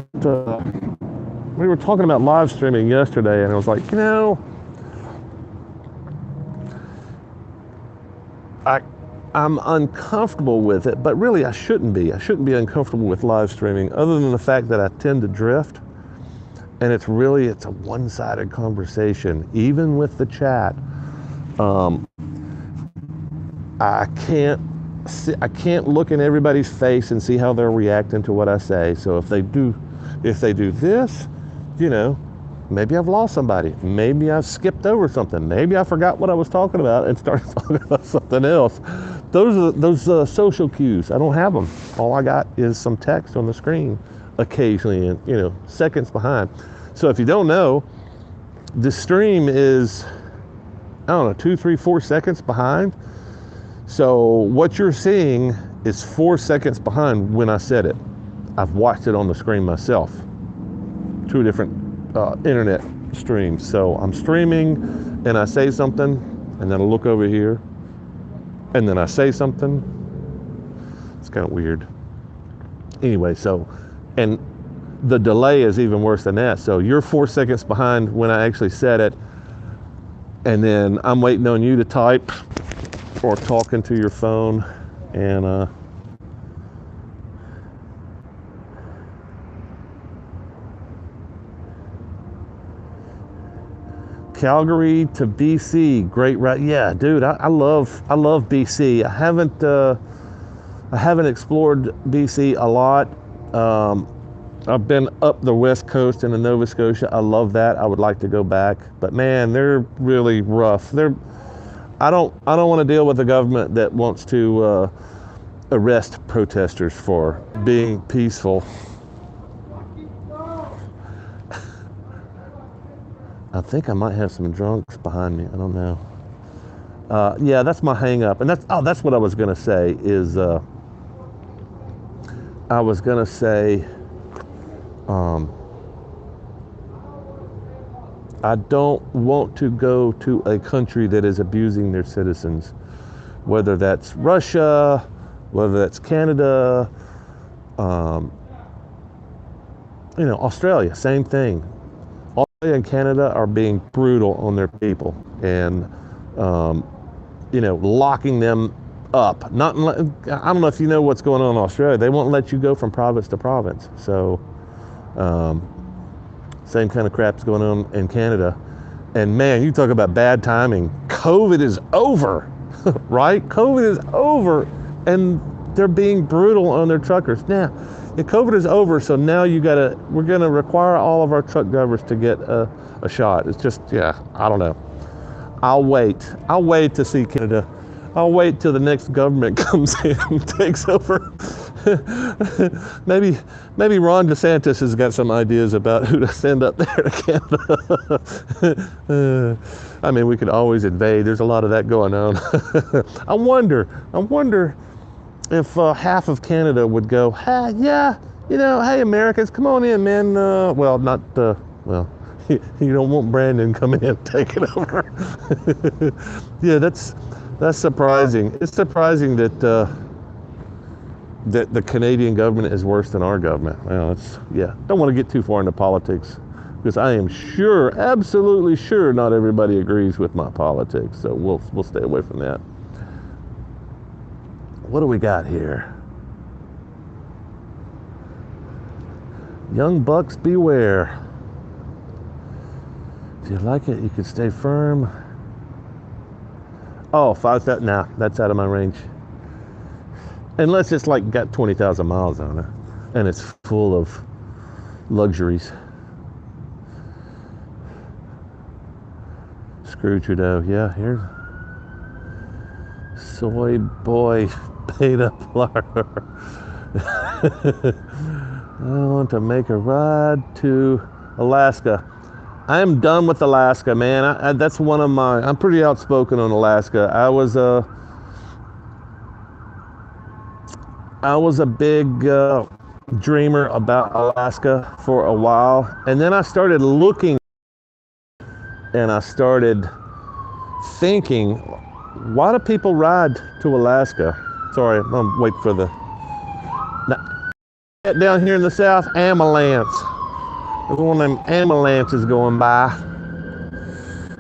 live streaming yesterday, and I was like, I'm uncomfortable with it, but really I shouldn't be. I shouldn't be uncomfortable with live streaming, other than the fact that I tend to drift, and it's a one-sided conversation, even with the chat. I can't look in everybody's face and see how they're reacting to what I say. So if they do this, maybe I've lost somebody. Maybe I've skipped over something. Maybe I forgot what I was talking about and started talking about something else. Those are social cues. I don't have them. All I got is some text on the screen occasionally, and seconds behind. So if you don't know, the stream is, I don't know, 2, 3, 4 seconds behind. So what you're seeing is 4 seconds behind when I said it. I've watched it on the screen myself. 2 different internet streams. So I'm streaming and I say something, and then I look over here and then I say something. It's kind of weird. Anyway, and the delay is even worse than that. So you're 4 seconds behind when I actually said it, and then I'm waiting on you to type or talking to your phone. And Calgary to BC, great ride. Yeah, dude, I love BC. I haven't explored BC a lot. I've been up the West Coast into Nova Scotia. I love that. I would like to go back, but man, they're really rough. I don't want to deal with a government that wants to arrest protesters for being peaceful. I think I might have some drunks behind me. I don't know. Yeah, that's my hang up. And that's what I was going to say is, I don't want to go to a country that is abusing their citizens, whether that's Russia, whether that's Canada, Australia, same thing. Australia and Canada are being brutal on their people, and locking them up. I don't know if you know what's going on in Australia. They won't let you go from province to province. So same kind of crap's going on in Canada. And man, you talk about bad timing. COVID is over, right? COVID is over, and they're being brutal on their truckers. Now, COVID is over, so now we're gonna require all of our truck drivers to get a shot. It's just, I don't know. I'll wait to see Canada. I'll wait till the next government comes in and takes over. Maybe Ron DeSantis has got some ideas about who to send up there to Canada. I mean, we could always invade. There's a lot of that going on. I wonder if half of Canada would go, hey, yeah, hey, Americans, come on in, man. Well, not, well, you don't want Brandon coming in and taking over. Yeah, that's surprising. It's surprising that that the Canadian government is worse than our government. Well, don't want to get too far into politics because I am sure, absolutely sure, not everybody agrees with my politics. So we'll stay away from that. What do we got here? Young bucks beware. If you like it, you can stay firm. Oh, 5,000. Nah, that's out of my range. Unless it's like got 20,000 miles on it and it's full of luxuries. Screw Trudeau. Yeah, here's soy boy beta blur. I want to make a ride to Alaska. I am done with Alaska, man. That's one of my. I'm pretty outspoken on Alaska. I was a big dreamer about Alaska for a while, and then I started looking, and I started thinking, why do people ride to Alaska? Sorry, I'm gonna wait for the. Down here in the south, ambulance. There's one of them ambulances going by,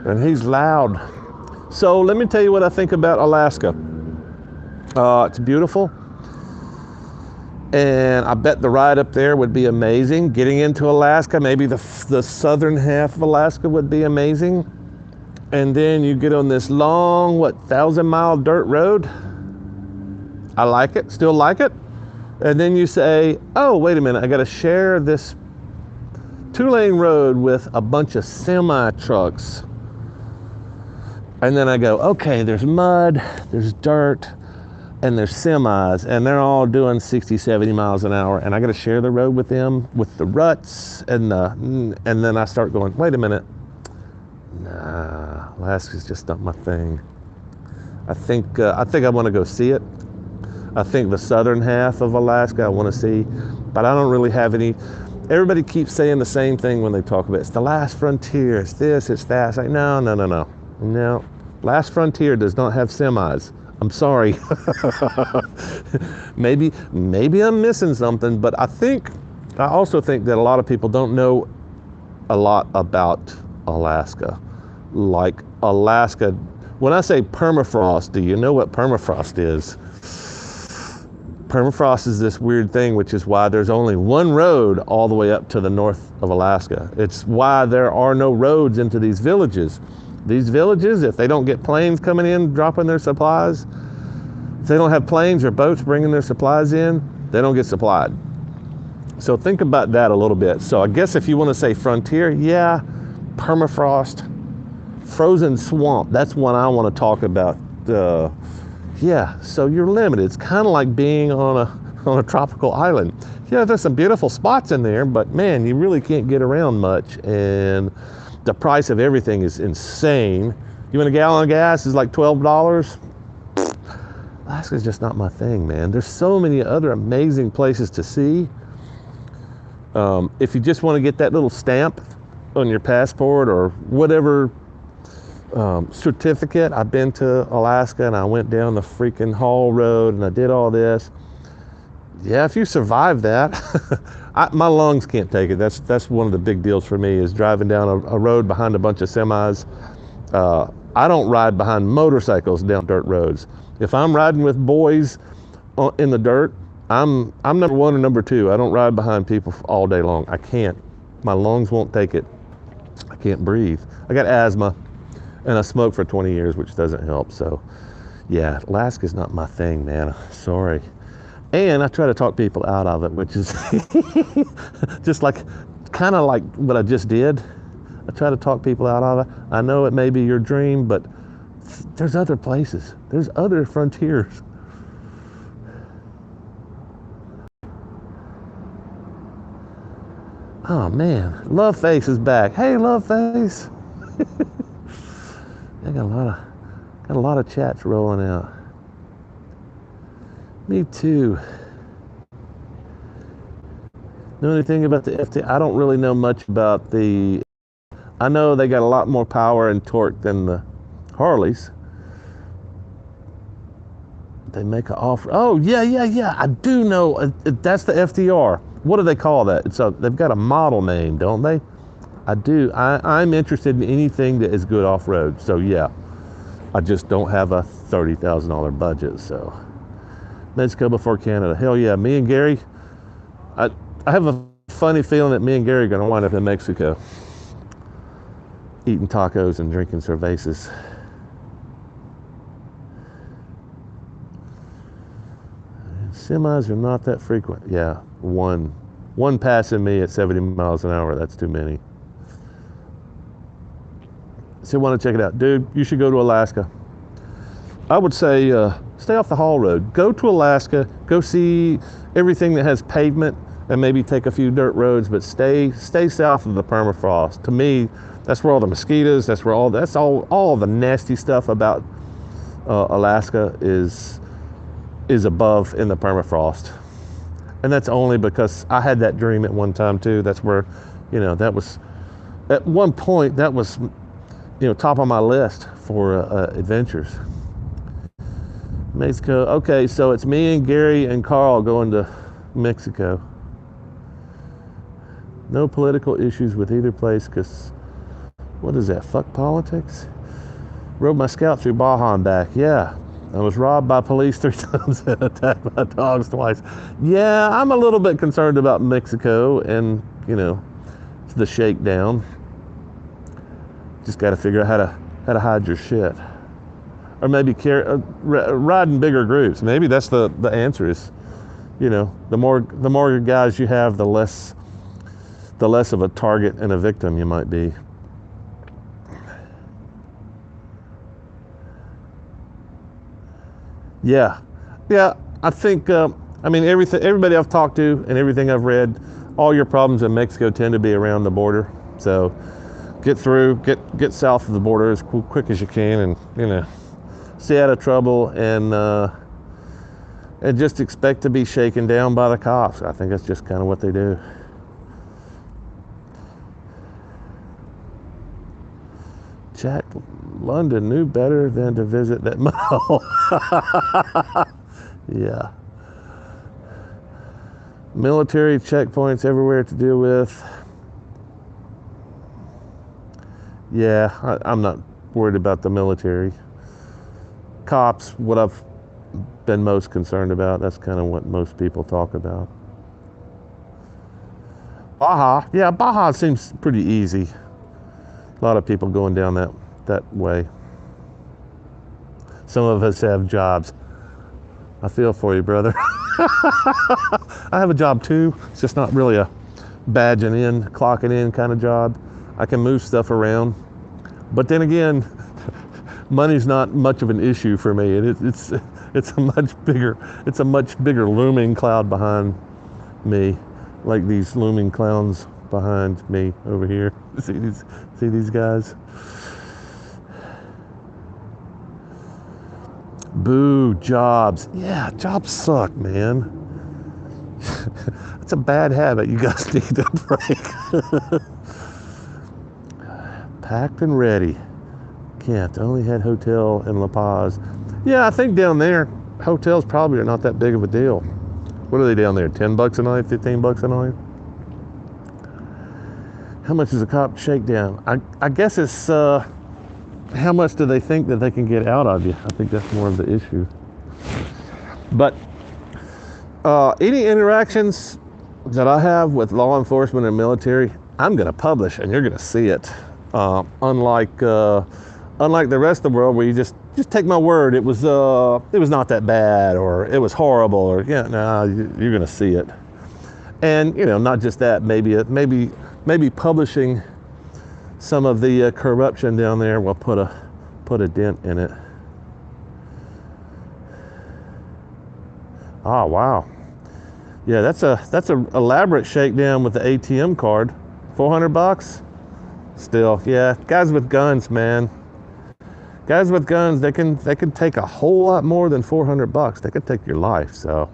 and he's loud. So let me tell you what I think about Alaska. It's beautiful, and I bet the ride up there would be amazing. Getting into Alaska, maybe the southern half of Alaska would be amazing. And then you get on this long, 1,000-mile dirt road. I like it, still like it. And then you say, oh, wait a minute, I got to share this 2-lane road with a bunch of semi trucks. And then I go, okay, there's mud, there's dirt, and there's semis, and they're all doing 60, 70 miles an hour, and I got to share the road with them, with the ruts, and then I start going, wait a minute, nah, Alaska's just not my thing. I think I want to go see it. I think the southern half of Alaska I want to see, but I don't really have any. Everybody keeps saying the same thing when they talk about it. It's the last frontier, it's this, it's that. It's like, no. Last frontier does not have semis. I'm sorry. maybe I'm missing something, but I also think that a lot of people don't know a lot about Alaska. Like Alaska, when I say permafrost, do you know what permafrost is? Permafrost is this weird thing, which is why there's only one road all the way up to the north of Alaska. It's why there are no roads into these villages. These villages, if they don't get planes coming in, dropping their supplies, if they don't have planes or boats bringing their supplies in, they don't get supplied. So think about that a little bit. So I guess if you want to say frontier, yeah, permafrost, frozen swamp, that's what I want to talk about. Yeah, so you're limited. It's kind of like being on a tropical island. Yeah, there's some beautiful spots in there, but man, you really can't get around much, and the price of everything is insane. You want a gallon of gas is like $12. Alaska's just not my thing, man. There's so many other amazing places to see. If you just want to get that little stamp on your passport or whatever certificate. I've been to Alaska and I went down the freaking Hall Road and I did all this. Yeah, if you survive that, my lungs can't take it. That's one of the big deals for me is driving down a road behind a bunch of semis. I don't ride behind motorcycles down dirt roads. If I'm riding with boys in the dirt, I'm number one or number two. I don't ride behind people all day long. I can't. My lungs won't take it. I can't breathe. I got asthma. And I smoked for 20 years, which doesn't help. So, yeah, Alaska's not my thing, man. Sorry. And I try to talk people out of it, which is just kind of like what I just did. I try to talk people out of it. I know it may be your dream, but there's other places. There's other frontiers. Oh, man. Love Face is back. Hey, Love Face. I got a lot of chats rolling out. Me too. Know anything about the FT? I don't really know much about the. I know they got a lot more power and torque than the Harleys. They make an offer. Oh yeah. I do know. That's the FTR. What do they call that? They've got a model name, don't they? I do. I'm interested in anything that is good off road. So yeah, I just don't have a $30,000 budget. So Mexico before Canada. Hell yeah, me and Gary. I have a funny feeling that me and Gary are going to wind up in Mexico, eating tacos and drinking cervezas. Semis are not that frequent. Yeah, one passing me at 70 miles an hour. That's too many. So you want to check it out, dude? You should go to Alaska. I would say stay off the haul road. Go to Alaska. Go see everything that has pavement, and maybe take a few dirt roads, but stay south of the permafrost. To me, that's where all the mosquitoes. That's all the nasty stuff about Alaska is above in the permafrost. And that's only because I had that dream at one time too. That's where, that was at one point that was, top on my list for adventures. Mexico. Okay, so it's me and Gary and Carl going to Mexico. No political issues with either place, because what is that? Fuck politics. Rode my Scout through Baja and back. Yeah. I was robbed by police 3 times and attacked by dogs twice. Yeah, I'm a little bit concerned about Mexico and, the shakedown. Just got to figure out how to hide your shit. Or maybe ride in bigger groups. Maybe that's the answer is, the more guys you have, the less of a target and a victim you might be. Yeah, I think everybody I've talked to and everything I've read, all your problems in Mexico tend to be around the border. So get south of the border as quick as you can, and stay out of trouble, and just expect to be shaken down by the cops. I think that's just kind of what they do. Jack London knew better than to visit that Moto. Yeah. Military checkpoints everywhere to deal with. Yeah, I'm not worried about the military. Cops, what I've been most concerned about. That's kind of what most people talk about. Baja seems pretty easy. A lot of people going down that way. Some of us have jobs. I feel for you, brother. I have a job too. It's just not really a badging in, clocking in kind of job. I can move stuff around. But then again, money's not much of an issue for me. It's a much bigger looming cloud behind me, like these looming clowns behind me over here. See these guys? Boo, jobs. Yeah, jobs suck, man. It's a bad habit. You guys need to break. Packed and ready. Can't. Only had hotel in La Paz. Yeah, I think down there, hotels probably are not that big of a deal. What are they down there? $10 a night? $15 a night? How much is a cop shakedown? I guess it's how much do they think that they can get out of you? I think that's more of the issue. But any interactions that I have with law enforcement and military, I'm going to publish, and you're going to see it. Unlike the rest of the world, where you just take my word, it was not that bad, or it was horrible, or you're going to see it. And not just that, maybe publishing some of the corruption down there will put a dent in it. Oh wow, yeah, that's a elaborate shakedown with the ATM card, $400. Still, yeah, guys with guns, man. Guys with guns, they can take a whole lot more than $400. They could take your life. So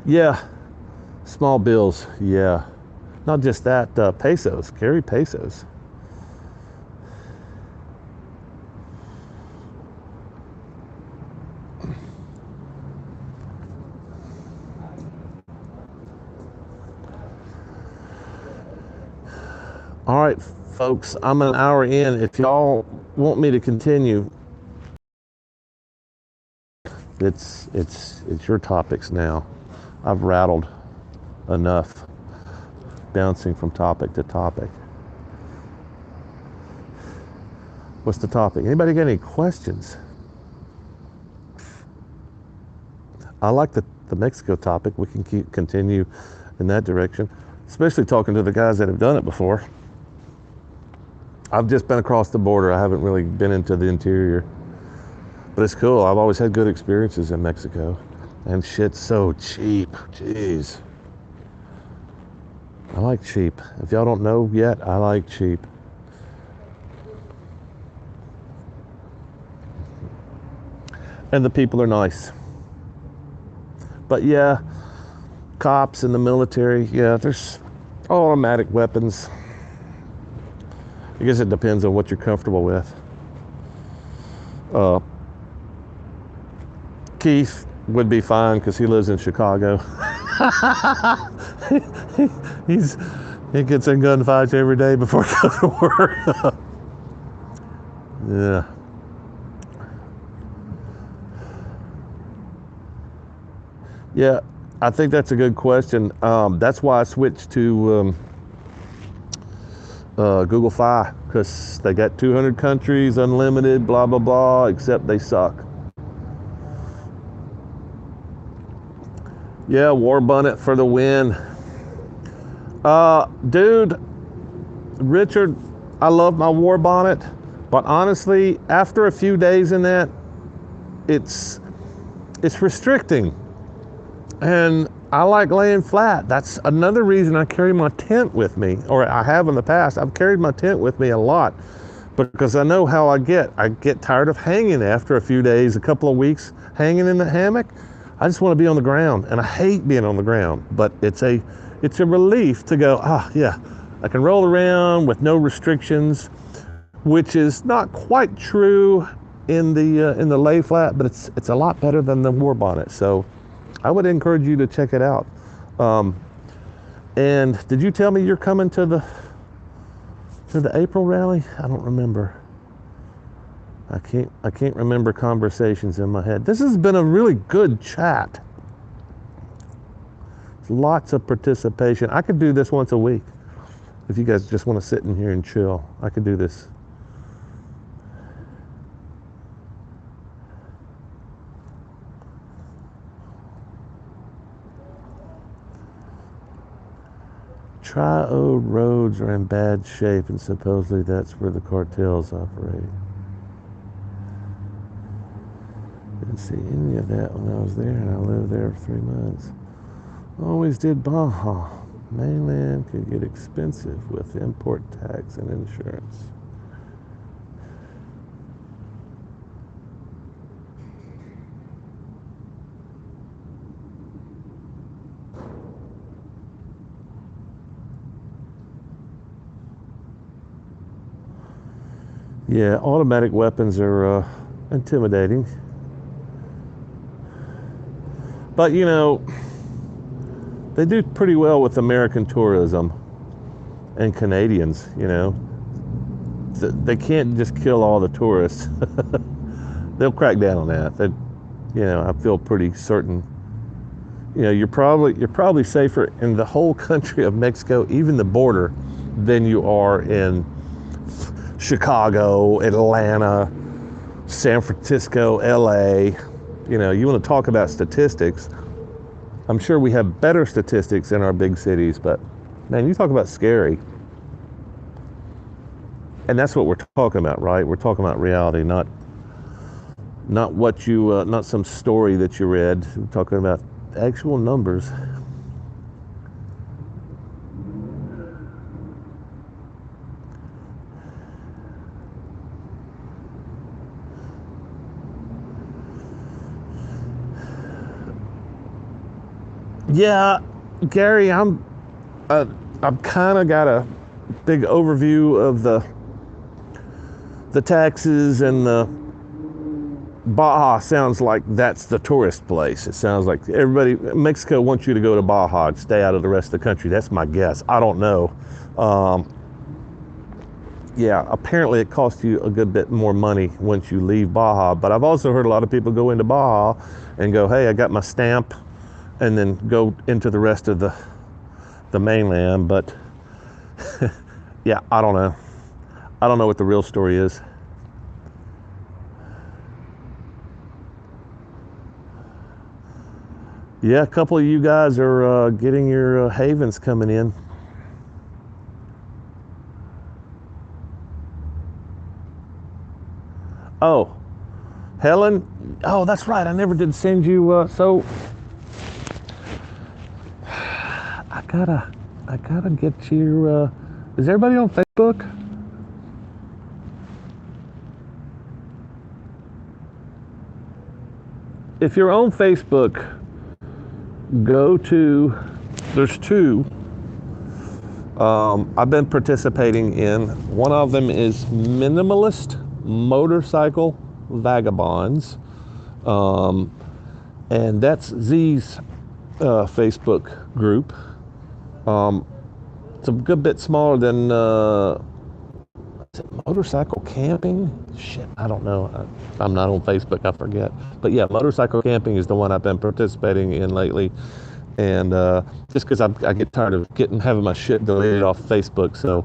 yeah, small bills. Yeah, not just that. Pesos. Carry pesos. All right, folks, I'm an hour in. If y'all want me to continue, it's your topics now. I've rattled enough, bouncing from topic to topic. What's the topic? Anybody got any questions? I like the Mexico topic. We can continue in that direction, especially talking to the guys that have done it before. I've just been across the border. I haven't really been into the interior. But it's cool. I've always had good experiences in Mexico. And shit's so cheap. Jeez. I like cheap. If y'all don't know yet, I like cheap. And the people are nice. But yeah, cops in the military, yeah, there's automatic weapons. I guess it depends on what you're comfortable with. Keith would be fine because he lives in Chicago. He gets in gunfights every day before he goes to work. Yeah. Yeah, I think that's a good question. That's why I switched to Google Fi, because they got 200 countries, unlimited, blah, blah, blah, except they suck. Yeah, War Bonnet for the win. Dude, Richard, I love my War Bonnet, but honestly, after a few days in that, it's restricting. And I like laying flat. That's another reason I carry my tent with me, or I have in the past. I've carried my tent with me a lot because I know how I get. I get tired of hanging after a few days, a couple of weeks hanging in the hammock. I just want to be on the ground, and I hate being on the ground, but it's a relief to go, yeah, I can roll around with no restrictions, which is not quite true in the lay flat, but it's a lot better than the War Bonnet. So I would encourage you to check it out. And did you tell me you're coming to the April rally? I don't remember. I can't remember conversations in my head. This has been a really good chat. Lots of participation. I could do this once a week. If you guys just want to sit in here and chill, I could do this. Tri-O roads are in bad shape, and supposedly that's where the cartels operate. Didn't see any of that when I was there, and I lived there for 3 months. Always did Baja. Mainland could get expensive with import tax and insurance. Yeah, automatic weapons are intimidating. But, you know, they do pretty well with American tourism and Canadians, you know. They can't just kill all the tourists. They'll crack down on that. They, you know, I feel pretty certain. You know, you're probably safer in the whole country of Mexico, even the border, than you are in Chicago, Atlanta, San Francisco, LA. You know, you want to talk about statistics. I'm sure we have better statistics in our big cities, but man, you talk about scary. And that's what we're talking about, right? We're talking about reality, not what you, not some story that you read. We're talking about actual numbers. Yeah, Gary, I've kind of got a big overview of the taxes, and the Baja sounds like that's the tourist place. It sounds like Mexico wants you to go to Baja and stay out of the rest of the country. That's my guess. I don't know. Yeah, apparently it costs you a good bit more money once you leave Baja. But I've also heard a lot of people go into Baja and go, hey, I got my stamp, and then go into the rest of the mainland. But yeah, I don't know. I don't know what the real story is. Yeah, a couple of you guys are getting your havens coming in. Oh, Helen. Oh, that's right. I never did send you. So I gotta get your. Is everybody on Facebook? If you're on Facebook, go to. There's two. I've been participating in. One of them is Minimalist Motorcycle Vagabonds, and that's Z's Facebook group. It's a good bit smaller than is it motorcycle camping? Shit, I don't know. I'm not on Facebook, I forget. But yeah, motorcycle camping is the one I've been participating in lately. And just because I get tired of having my shit deleted off Facebook, so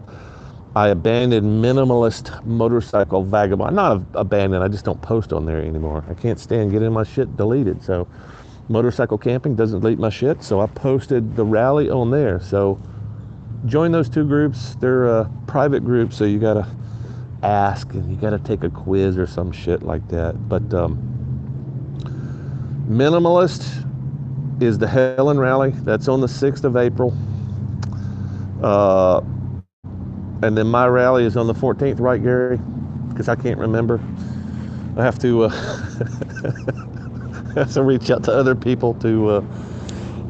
I abandoned Minimalist Motorcycle Vagabond. Not abandoned, I just don't post on there anymore. I can't stand getting my shit deleted. So motorcycle camping doesn't delete my shit, so I posted the rally on there. So join those two groups. They're private groups, so you gotta ask and you gotta take a quiz or some shit like that. But Minimalist is the Helen Rally. That's on the 6th of April. And then my rally is on the 14th, right, Gary? Because I can't remember. I have to have to reach out to other people to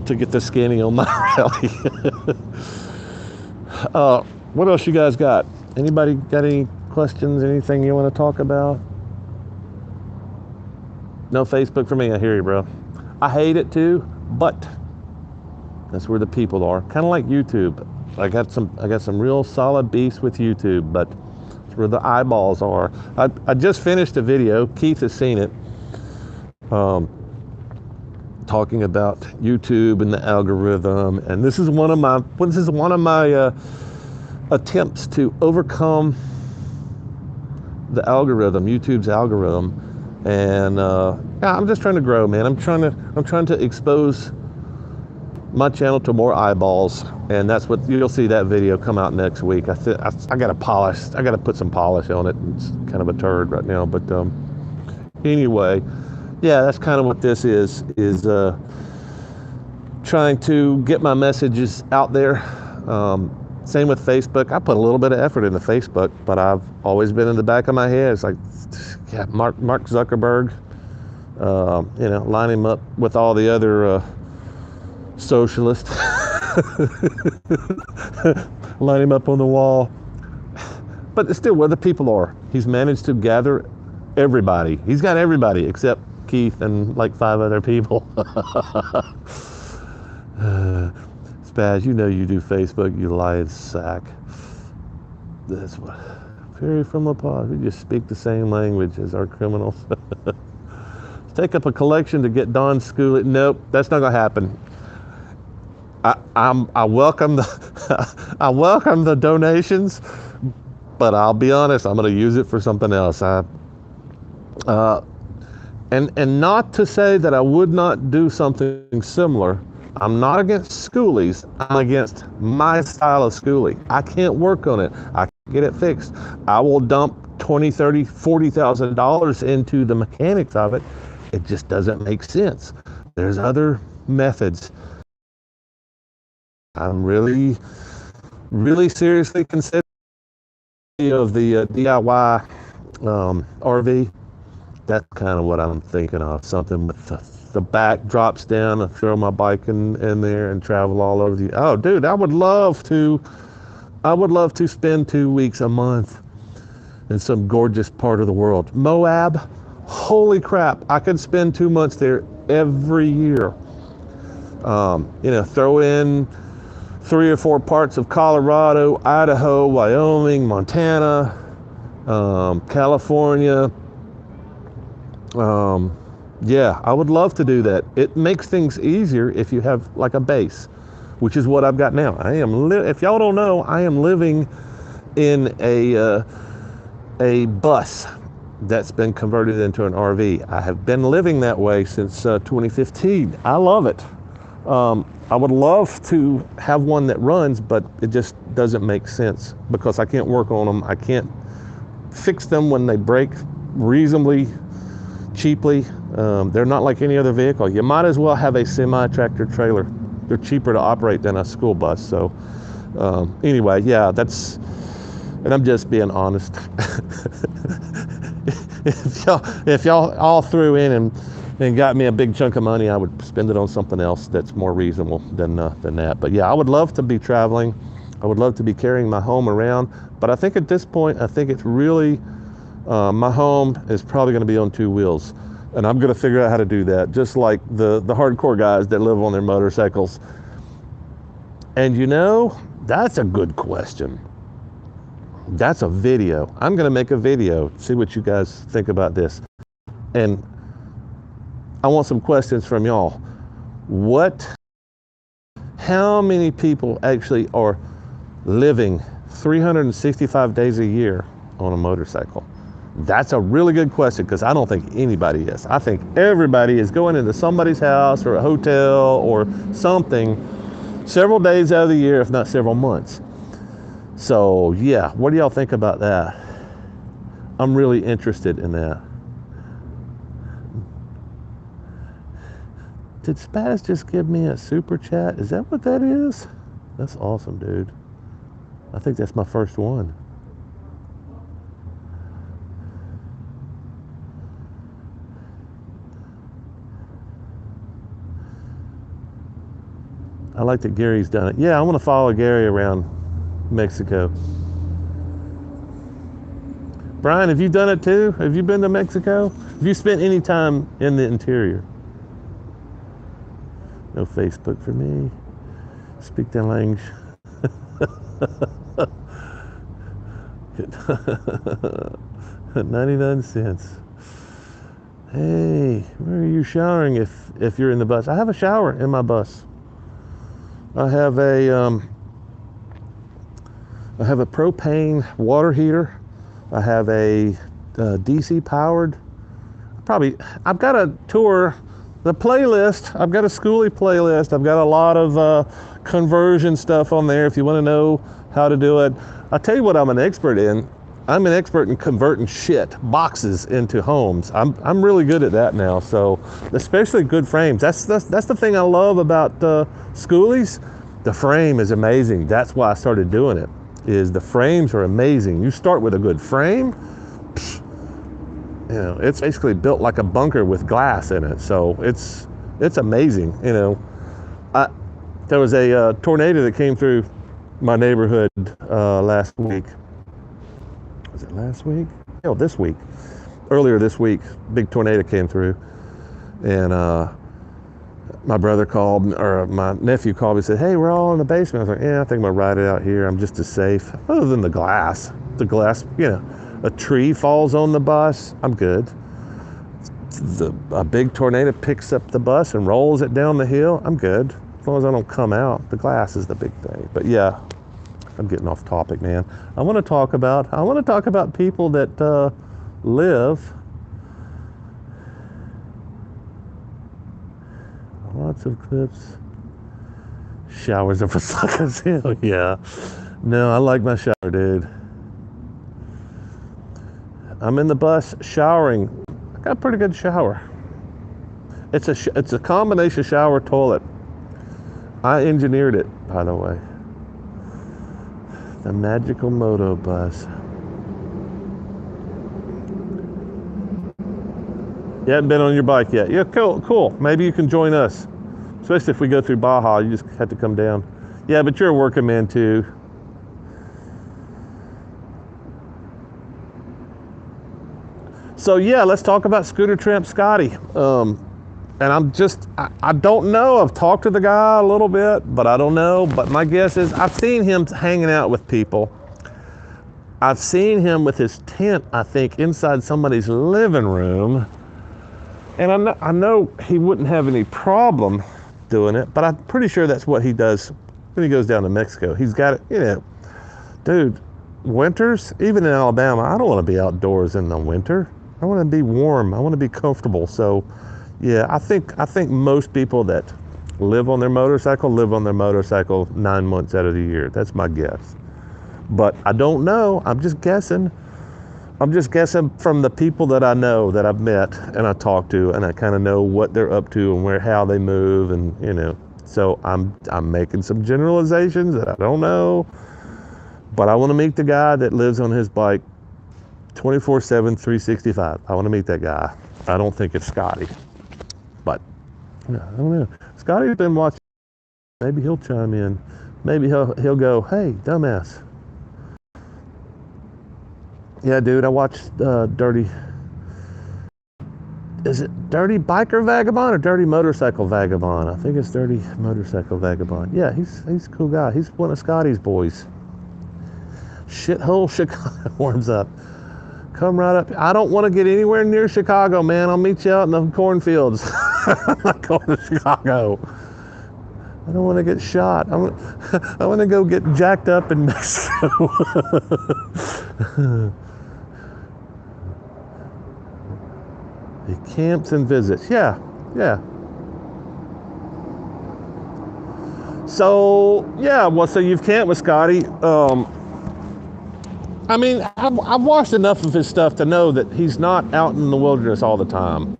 get the skinny on my rally. What else you guys got? Anybody got any questions? Anything you want to talk about? No Facebook for me. I hear you, bro. I hate it too, but that's where the people are. Kind of like YouTube. I got some real solid beefs with YouTube, but it's where the eyeballs are. I just finished a video. Keith has seen it. Talking about YouTube and the algorithm, and this is one of my attempts to overcome the algorithm, YouTube's algorithm. And yeah, I'm just trying to grow, man. I'm trying to expose my channel to more eyeballs, and that's what you'll see. That video come out next week. I gotta put some polish on it. It's kind of a turd right now, but anyway, yeah, that's kind of what this is trying to get my messages out there. Same with Facebook. I put a little bit of effort into Facebook, but I've always been in the back of my head. It's like, yeah, Mark Zuckerberg, line him up with all the other socialists. Line him up on the wall. But it's still where the people are. He's managed to gather everybody. He's got everybody except Keith and like 5 other people. Spaz, you know you do Facebook, you lying sack. That's what. Perry from La Paz, we just speak the same language as our criminals. Let's take up a collection to get Don Schooley. Nope, that's not gonna happen. I welcome the I welcome the donations, but I'll be honest, I'm gonna use it for something else. And not to say that I would not do something similar. I'm not against schoolies. I'm against my style of schoolie. I can't work on it. I can't get it fixed. I will dump $20, $30, $40,000 into the mechanics of it. It just doesn't make sense. There's other methods. I'm really, really seriously considering of the DIY RV. That's kind of what I'm thinking of. Something with the back drops down. I throw my bike in there and travel all over the. Oh, dude, I would love to. I would love to spend 2 weeks a month in some gorgeous part of the world. Moab, holy crap! I could spend 2 months there every year. Throw in 3 or 4 parts of Colorado, Idaho, Wyoming, Montana, California. Yeah, I would love to do that. It makes things easier if you have like a base, which is what I've got now. If y'all don't know, I am living in a bus that's been converted into an RV. I have been living that way since 2015. I love it. I would love to have one that runs, but it just doesn't make sense because I can't work on them. I can't fix them when they break reasonably cheaply. They're not like any other vehicle. You might as well have a semi-tractor trailer. They're cheaper to operate than a school bus. So anyway, yeah, and I'm just being honest. if y'all all threw in and got me a big chunk of money, I would spend it on something else that's more reasonable than that. But yeah, I would love to be traveling. I would love to be carrying my home around. But I think at this point, I think it's really, my home is probably going to be on 2 wheels. And I'm going to figure out how to do that, just like the hardcore guys that live on their motorcycles. And that's a good question. That's a video. I'm going to make a video, see what you guys think about this. And I want some questions from y'all. How many people actually are living 365 days a year on a motorcycle? That's a really good question because I don't think anybody is. I think everybody is going into somebody's house or a hotel or something several days out of the year, if not several months. So yeah, what do y'all think about that? I'm really interested in that. Did Spaz just give me a super chat? Is that what that is? That's awesome, dude. I think that's my first one. I like that Gary's done it. Yeah, I want to follow Gary around Mexico. Brian, have you done it too? Have you been to Mexico? Have you spent any time in the interior? No Facebook for me. Speak their language. 99 cents. Hey, where are you showering if you're in the bus? I have a shower in my bus. I have a propane water heater. I have a DC powered. I've got a tour. The playlist, I've got a schoolie playlist. I've got a lot of conversion stuff on there if you want to know how to do it. I'll tell you what I'm an expert in. I'm an expert in converting boxes into homes. I'm really good at that now. So especially good frames. That's the thing I love about schoolies. The frame is amazing. That's why I started doing it. Is the frames are amazing. You start with a good frame. It's basically built like a bunker with glass in it. So it's amazing. There was a tornado that came through my neighborhood last week. Was it last week? No, this week. Earlier this week, big tornado came through, and my brother called, or my nephew called me and said, "Hey, we're all in the basement." I was like, "Yeah, I think I'm gonna ride it out here. I'm just as safe." Other than the glass, a tree falls on the bus, I'm good. A big tornado picks up the bus and rolls it down the hill, I'm good. As long as I don't come out. The glass is the big thing. But yeah, I'm getting off topic, man. I want to talk about people that live. Lots of clips. Showers are for suckers. Hell yeah. No, I like my shower, dude. I'm in the bus showering. I got a pretty good shower. It's a combination shower toilet. I engineered it, by the way. The magical Moto bus. You haven't been on your bike yet. Yeah, cool. Maybe you can join us. Especially if we go through Baja, you just have to come down. Yeah, but you're a working man too. So yeah, let's talk about Scooter Tramp Scotty. And I don't know. I've talked to the guy a little bit, but I don't know. But my guess is I've seen him hanging out with people. I've seen him with his tent, I think, inside somebody's living room. And I know he wouldn't have any problem doing it, but I'm pretty sure that's what he does when he goes down to Mexico. He's got it, dude, winters, even in Alabama, I don't want to be outdoors in the winter. I want to be warm. I want to be comfortable. So, yeah, I think most people that live on their motorcycle 9 months out of the year. That's my guess. But I don't know. I'm just guessing. I'm just guessing from the people that I know, that I've met and I talk to, and I kind of know what they're up to and how they move, and So I'm making some generalizations that I don't know, but I want to meet the guy that lives on his bike 24/7, 365. I want to meet that guy. I don't think it's Scotty, but I don't know. Scotty's been watching. Maybe he'll chime in. Maybe he'll go, "Hey, dumbass." Yeah, dude, I watched Dirty. Is it Dirty Biker Vagabond or Dirty Motorcycle Vagabond? I think it's Dirty Motorcycle Vagabond. Yeah, he's a cool guy. He's one of Scotty's boys. Shithole Chicago warms up. Come right up. I don't want to get anywhere near Chicago, man. I'll meet you out in the cornfields. I'm not going to Chicago. I don't want to get shot. I want to go get jacked up in Mexico. He camps and visits. Yeah. So, yeah, well, so you've camped with Scotty. I mean, I've watched enough of his stuff to know that he's not out in the wilderness all the time.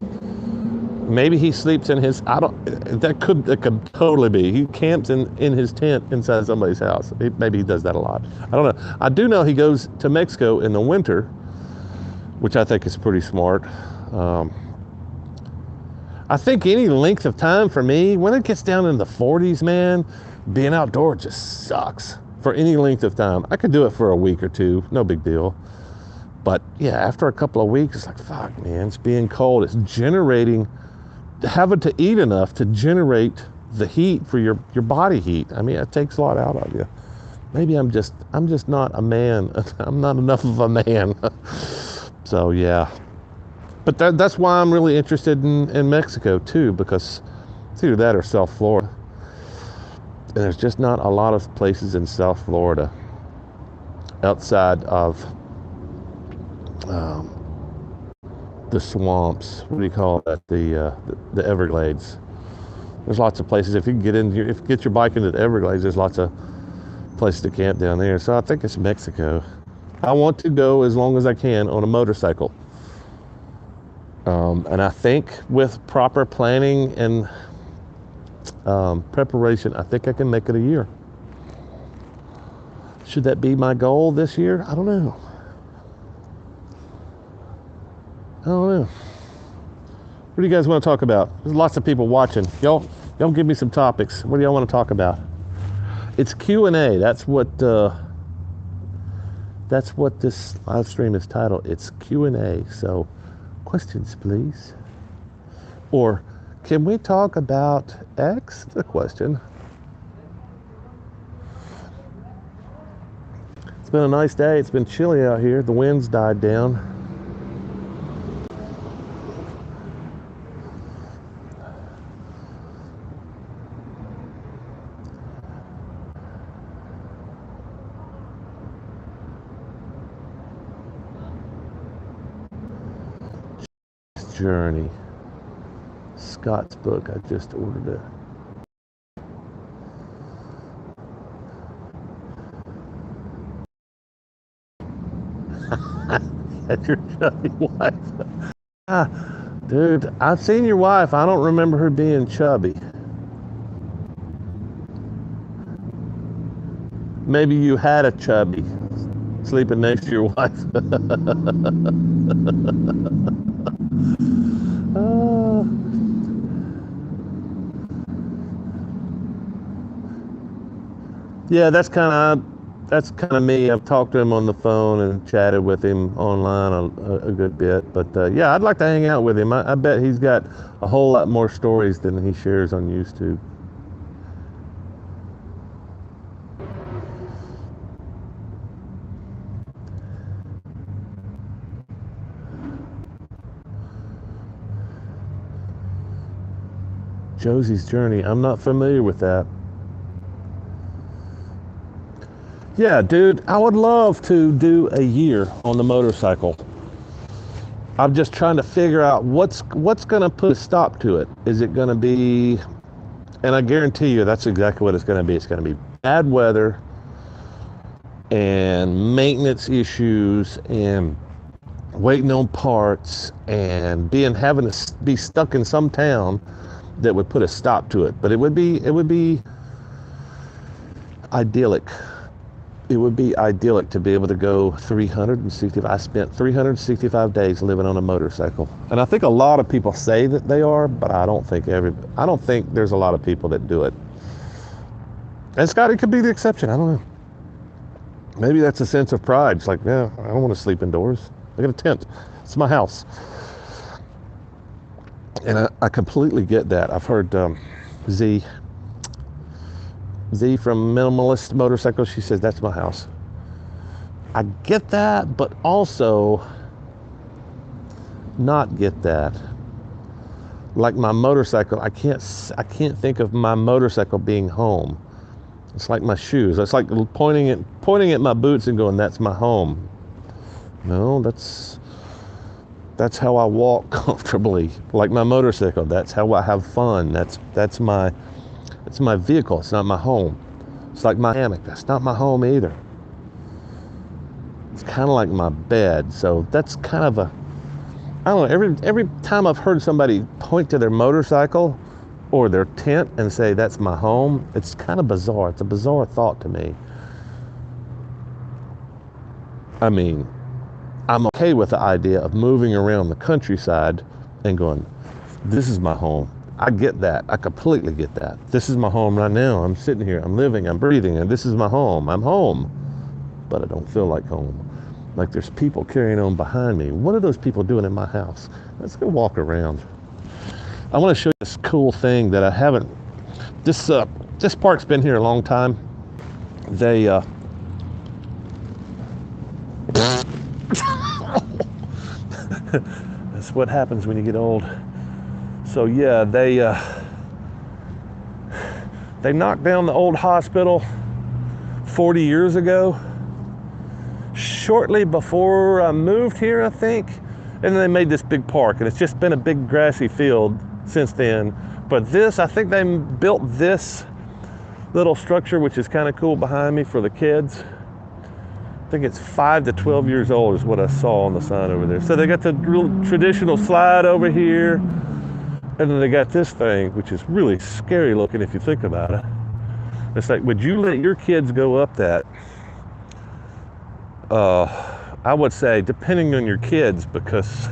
Maybe he sleeps in his, that could totally be. He camps in his tent inside somebody's house. Maybe he does that a lot. I don't know. I do know he goes to Mexico in the winter, which I think is pretty smart. I think any length of time for me, when it gets down in the 40s, man, being outdoors just sucks for any length of time. I could do it for a week or two, no big deal. But yeah, after a couple of weeks, it's like, fuck, man, it's being cold. It's generating, having to eat enough to generate the heat for your body heat. I mean, it takes a lot out of you. Maybe I'm just not a man. I'm not enough of a man. So yeah. But that's why I'm really interested in Mexico too, because it's either that or South Florida. And there's just not a lot of places in South Florida outside of the swamps. What do you call that? The Everglades. There's lots of places. If you can get your bike into the Everglades, there's lots of places to camp down there. So I think it's Mexico. I want to go as long as I can on a motorcycle. And I think with proper planning and preparation, I think I can make it a year. Should that be my goal this year? I don't know. What do you guys want to talk about? There's lots of people watching. Y'all give me some topics. What do y'all want to talk about? It's Q&A. That's what this live stream is titled. It's Q&A. So, questions, please. Or, can we talk about X? The question. It's been a nice day. It's been chilly out here. The wind's died down. Journey. Scott's book. I just ordered it. That's your chubby wife. Dude, I've seen your wife. I don't remember her being chubby. Maybe you had a chubby sleeping next to your wife. Yeah, that's kind of me. I've talked to him on the phone and chatted with him online a good bit. But yeah, I'd like to hang out with him. I bet he's got a whole lot more stories than he shares on YouTube. Josie's Journey. I'm not familiar with that. Yeah, dude, I would love to do a year on the motorcycle. I'm just trying to figure out what's going to put a stop to it. Is it going to be, and I guarantee you that's exactly what it's going to be. It's going to be bad weather and maintenance issues and waiting on parts and having to be stuck in some town that would put a stop to it. But it would be idyllic. It would be idyllic to be able to go 365. I spent 365 days living on a motorcycle, and I think a lot of people say that they are, but I don't think there's a lot of people that do it. And Scott, it could be the exception. I don't know. Maybe that's a sense of pride. It's like, yeah, I don't want to sleep indoors. I got a tent. It's my house. And I completely get that. I've heard Z from Minimalist Motorcycles, she says, that's my house. I get that, but also not get that. Like my motorcycle, I can't think of my motorcycle being home. It's like my shoes. It's like pointing at my boots and going, that's my home. No, that's how I walk comfortably. Like my motorcycle, that's how I have fun. That's my vehicle. It's not my home. It's like my hammock. That's not my home either. It's kind of like my bed. So that's kind of I don't know. Every time I've heard somebody point to their motorcycle or their tent and say that's my home, it's kind of bizarre. It's a bizarre thought to me. I mean, I'm okay with the idea of moving around the countryside and going, this is my home. I get that. I completely get that. This is my home right now. I'm sitting here. I'm living. I'm breathing. And this is my home. I'm home. But I don't feel like home. Like there's people carrying on behind me. What are those people doing in my house? Let's go walk around. I want to show you this cool thing that I haven't. This park's been here a long time. They that's what happens when you get old. So yeah, they knocked down the old hospital 40 years ago, shortly before I moved here, I think. And then they made this big park, and it's just been a big grassy field since then. But I think they built this little structure, which is kind of cool behind me, for the kids. I think it's 5 to 12 years old is what I saw on the sign over there. So they got the real traditional slide over here, and then they got this thing, which is really scary looking if you think about it. It's like, would you let your kids go up that? I would say, depending on your kids, because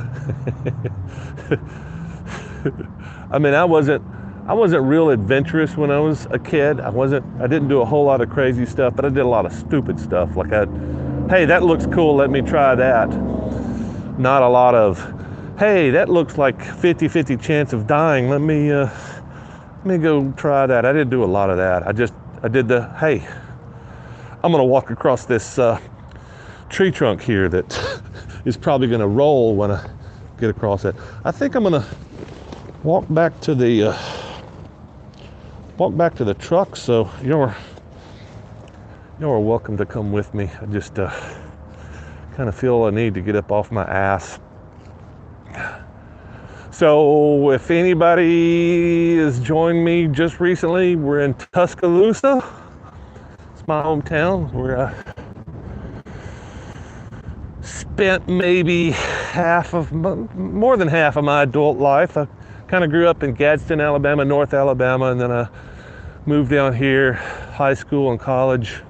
I mean, I wasn't real adventurous when I was a kid. I didn't do a whole lot of crazy stuff, but I did a lot of stupid stuff. Like hey, that looks cool, let me try that. Not a lot of, hey, that looks like 50-50 chance of dying, let me go try that. I didn't do a lot of that. I did the, hey, I'm gonna walk across this tree trunk here that is probably gonna roll when I get across it. I think I'm gonna walk back to the truck, so you're welcome to come with me. I just kind of feel a need to get up off my ass. So if anybody has joined me just recently, we're in Tuscaloosa. It's my hometown where I spent maybe more than half of my adult life. I kind of grew up in Gadsden, Alabama, North Alabama, and then I moved down here, high school and college.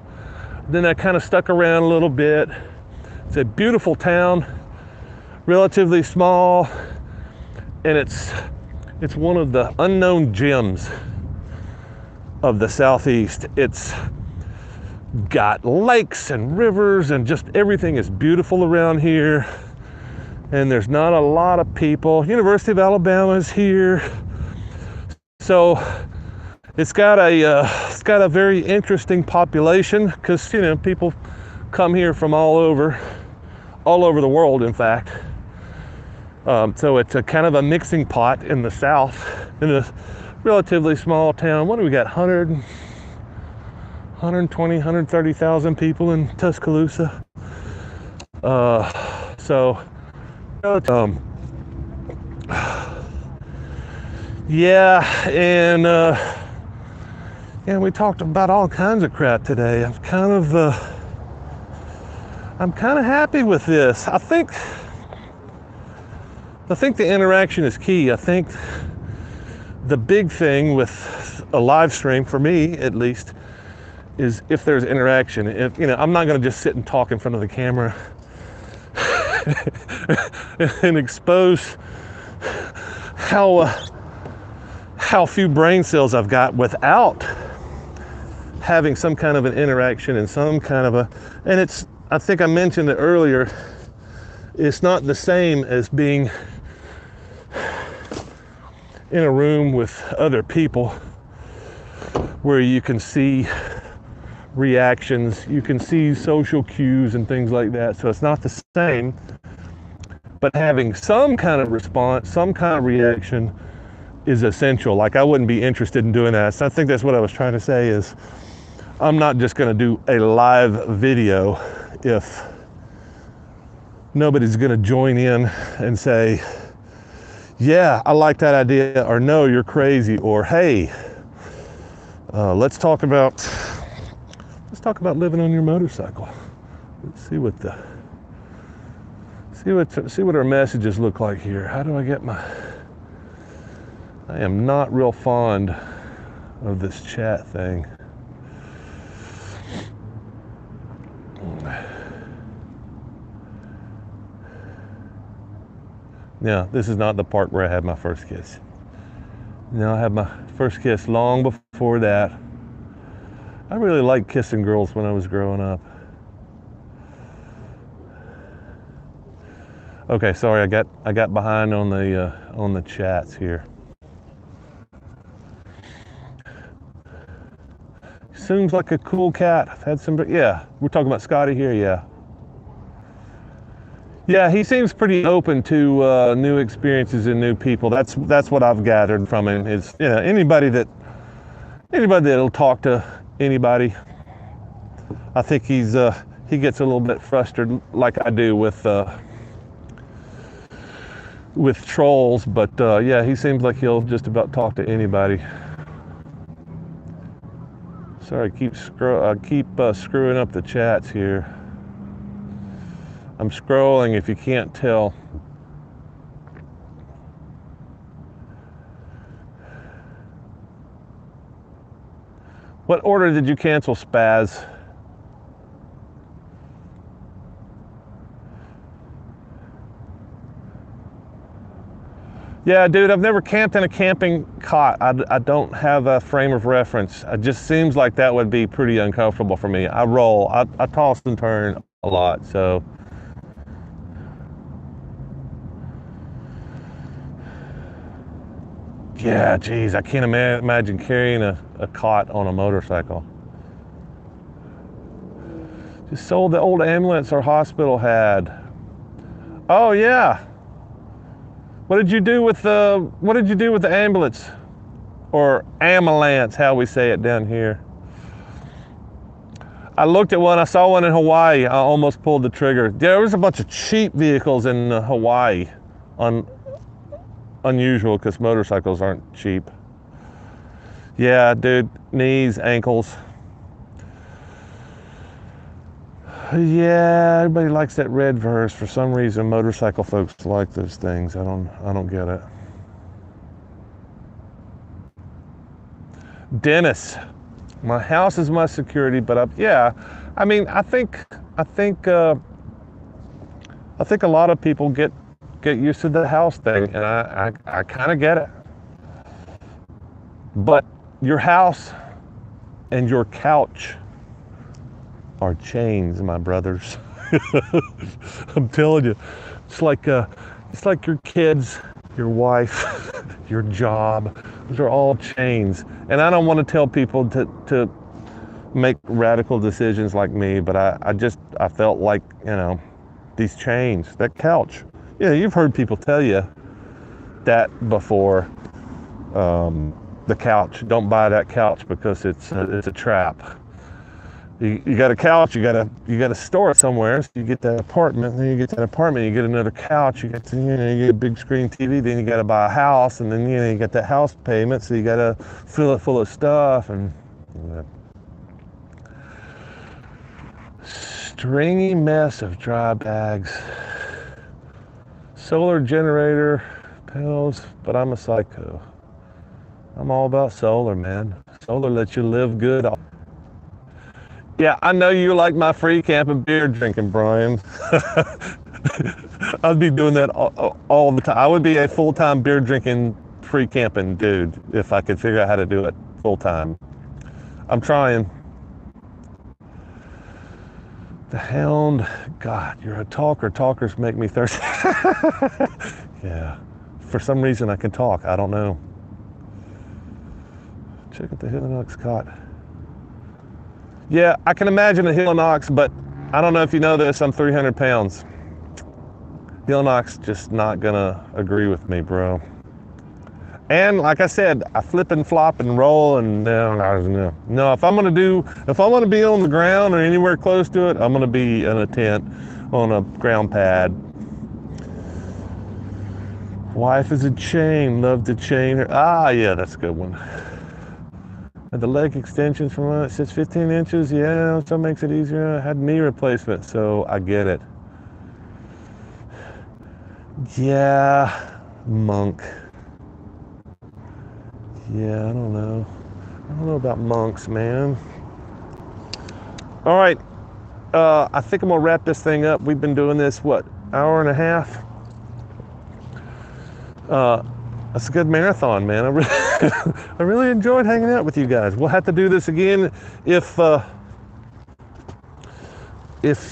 Then I kind of stuck around a little bit. It's a beautiful town, relatively small, and it's one of the unknown gems of the Southeast. got lakes and rivers and just everything is beautiful around here. And there's not a lot of people. University of Alabama is here. So it's got a very interesting population because, people come here from all over the world, in fact. So it's a kind of a mixing pot in the South, in a relatively small town. What do we got? 120, 130,000 people in Tuscaloosa. Yeah, and we talked about all kinds of crap today. I'm kind of happy with this. I think the interaction is key. I think the big thing with a live stream, for me at least, is if there's interaction. If I'm not going to just sit and talk in front of the camera and expose how few brain cells I've got without having some kind of an interaction and some kind of I think I mentioned it earlier, it's not the same as being in a room with other people where you can see reactions, you can see social cues and things like that. So it's not the same, but having some kind of response, some kind of reaction is essential. Like, I wouldn't be interested in doing that. So I think that's what I was trying to say is I'm not just going to do a live video if nobody's going to join in and say, yeah, I like that idea, or no, you're crazy, or hey, let's talk about living on your motorcycle. Let's see what our messages look like here. How do I get I am not real fond of this chat thing. Yeah, this is not the park where I had my first kiss. No, I had my first kiss long before that. I really liked kissing girls when I was growing up. Okay, sorry, I got behind on the chats here. Seems like a cool cat. I've had some, yeah, we're talking about Scotty here, yeah. Yeah, he seems pretty open to new experiences and new people. That's what I've gathered from him. Is anybody that'll talk to anybody. I think he gets a little bit frustrated, like I do with trolls, but yeah, he seems like he'll just about talk to anybody. Sorry, I keep screwing up the chats here. I'm scrolling if you can't tell. What order did you cancel, Spaz? Yeah, dude, I've never camped in a camping cot. I don't have a frame of reference. It just seems like that would be pretty uncomfortable for me. I roll, I toss and turn a lot, so. Yeah, geez, I can't imagine carrying a cot on a motorcycle. Just sold the old ambulance our hospital had. Oh yeah. What did you do with the ambulance? Or ambulance, how we say it down here. I looked at one, I saw one in Hawaii. I almost pulled the trigger. There was a bunch of cheap vehicles in Hawaii. Unusual because motorcycles aren't cheap. Yeah, dude, knees, ankles. Yeah, everybody likes that red verse. For some reason, motorcycle folks like those things. I don't get it. Dennis, my house is my security, but yeah, I mean, I think a lot of people get used to the house thing, and I kind of get it. But your house and your couch are chains, my brothers. I'm telling you, it's like your kids, your wife, your job. Those are all chains. And I don't want to tell people to make radical decisions like me, but I felt like, these chains, that couch. Yeah, you've heard people tell you that before. The couch, don't buy that couch because it's a trap. You got a couch, you got to store it somewhere. So you get that apartment, then you get that apartment, you get another couch, you get you get a big screen TV, then you got to buy a house, and then you got that house payment, so you got to fill it full of stuff, and stringy mess of dry bags. Solar generator panels, but I'm a psycho. I'm all about solar, man. Solar lets you live good. Yeah, I know you like my free camping beer drinking, Brian. I'd be doing that all the time. I would be a full-time beer drinking, free camping dude if I could figure out how to do it full-time. I'm trying. The Hound, God, you're a talker. Talkers make me thirsty. Yeah, for some reason I can talk. I don't know. Check out the Hill and Ox cot. Yeah, I can imagine a Hill and Ox, but I don't know if you know this, I'm 300 pounds. Hill and Ox just not gonna agree with me, bro. And like I said, I flip and flop and roll, and no. If I'm gonna be on the ground or anywhere close to it, I'm gonna be in a tent on a ground pad. Wife is a chain, love to chain her. Ah, yeah, that's a good one. And the leg extensions from it says 15 inches. Yeah, so it makes it easier. I had knee replacement, so I get it. Yeah, monk. Yeah, I don't know. I don't know about monks, man. All right, I think I'm gonna wrap this thing up. We've been doing this, what, hour and a half? That's a good marathon, man. I really enjoyed hanging out with you guys. We'll have to do this again if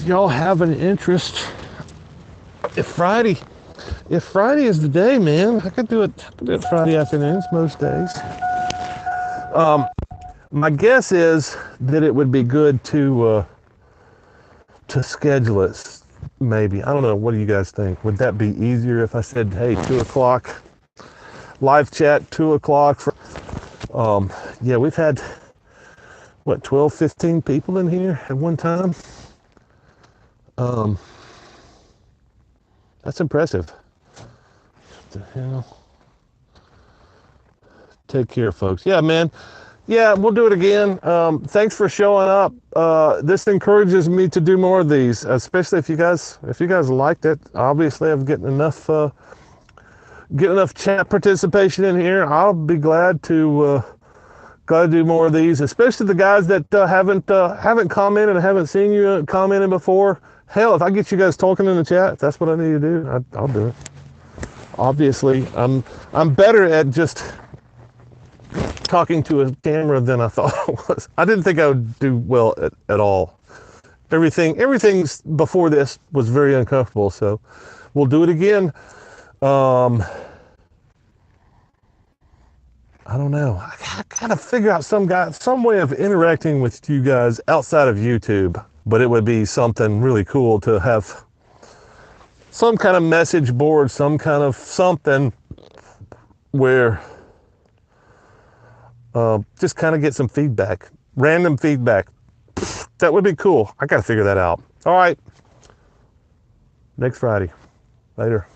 y'all have an interest. If Friday is the day, man, I could do it Friday afternoons most days. My guess is that it would be good to schedule it, maybe. I don't know. What do you guys think? Would that be easier if I said, hey, 2:00? Live chat, 2:00. Yeah, we've had, 12, 15 people in here at one time. That's impressive. What the hell? Take care, folks. Yeah, man. Yeah, we'll do it again. Thanks for showing up. This encourages me to do more of these, especially if you guys liked it. Obviously, I'm getting enough chat participation in here. I'll be glad to do more of these, especially the guys that haven't commented and haven't seen you commenting before. Hell, if I get you guys talking in the chat, if that's what I need to do, I'll do it. Obviously, I'm better at just talking to a camera than I thought I was. I didn't think I would do well at all. Everything's before this was very uncomfortable, so we'll do it again. I don't know. I gotta figure out some way of interacting with you guys outside of YouTube, but it would be something really cool to have some kind of message board, some kind of something where just kind of get some feedback, random feedback. That would be cool. I gotta figure that out. All right. Next Friday. Later.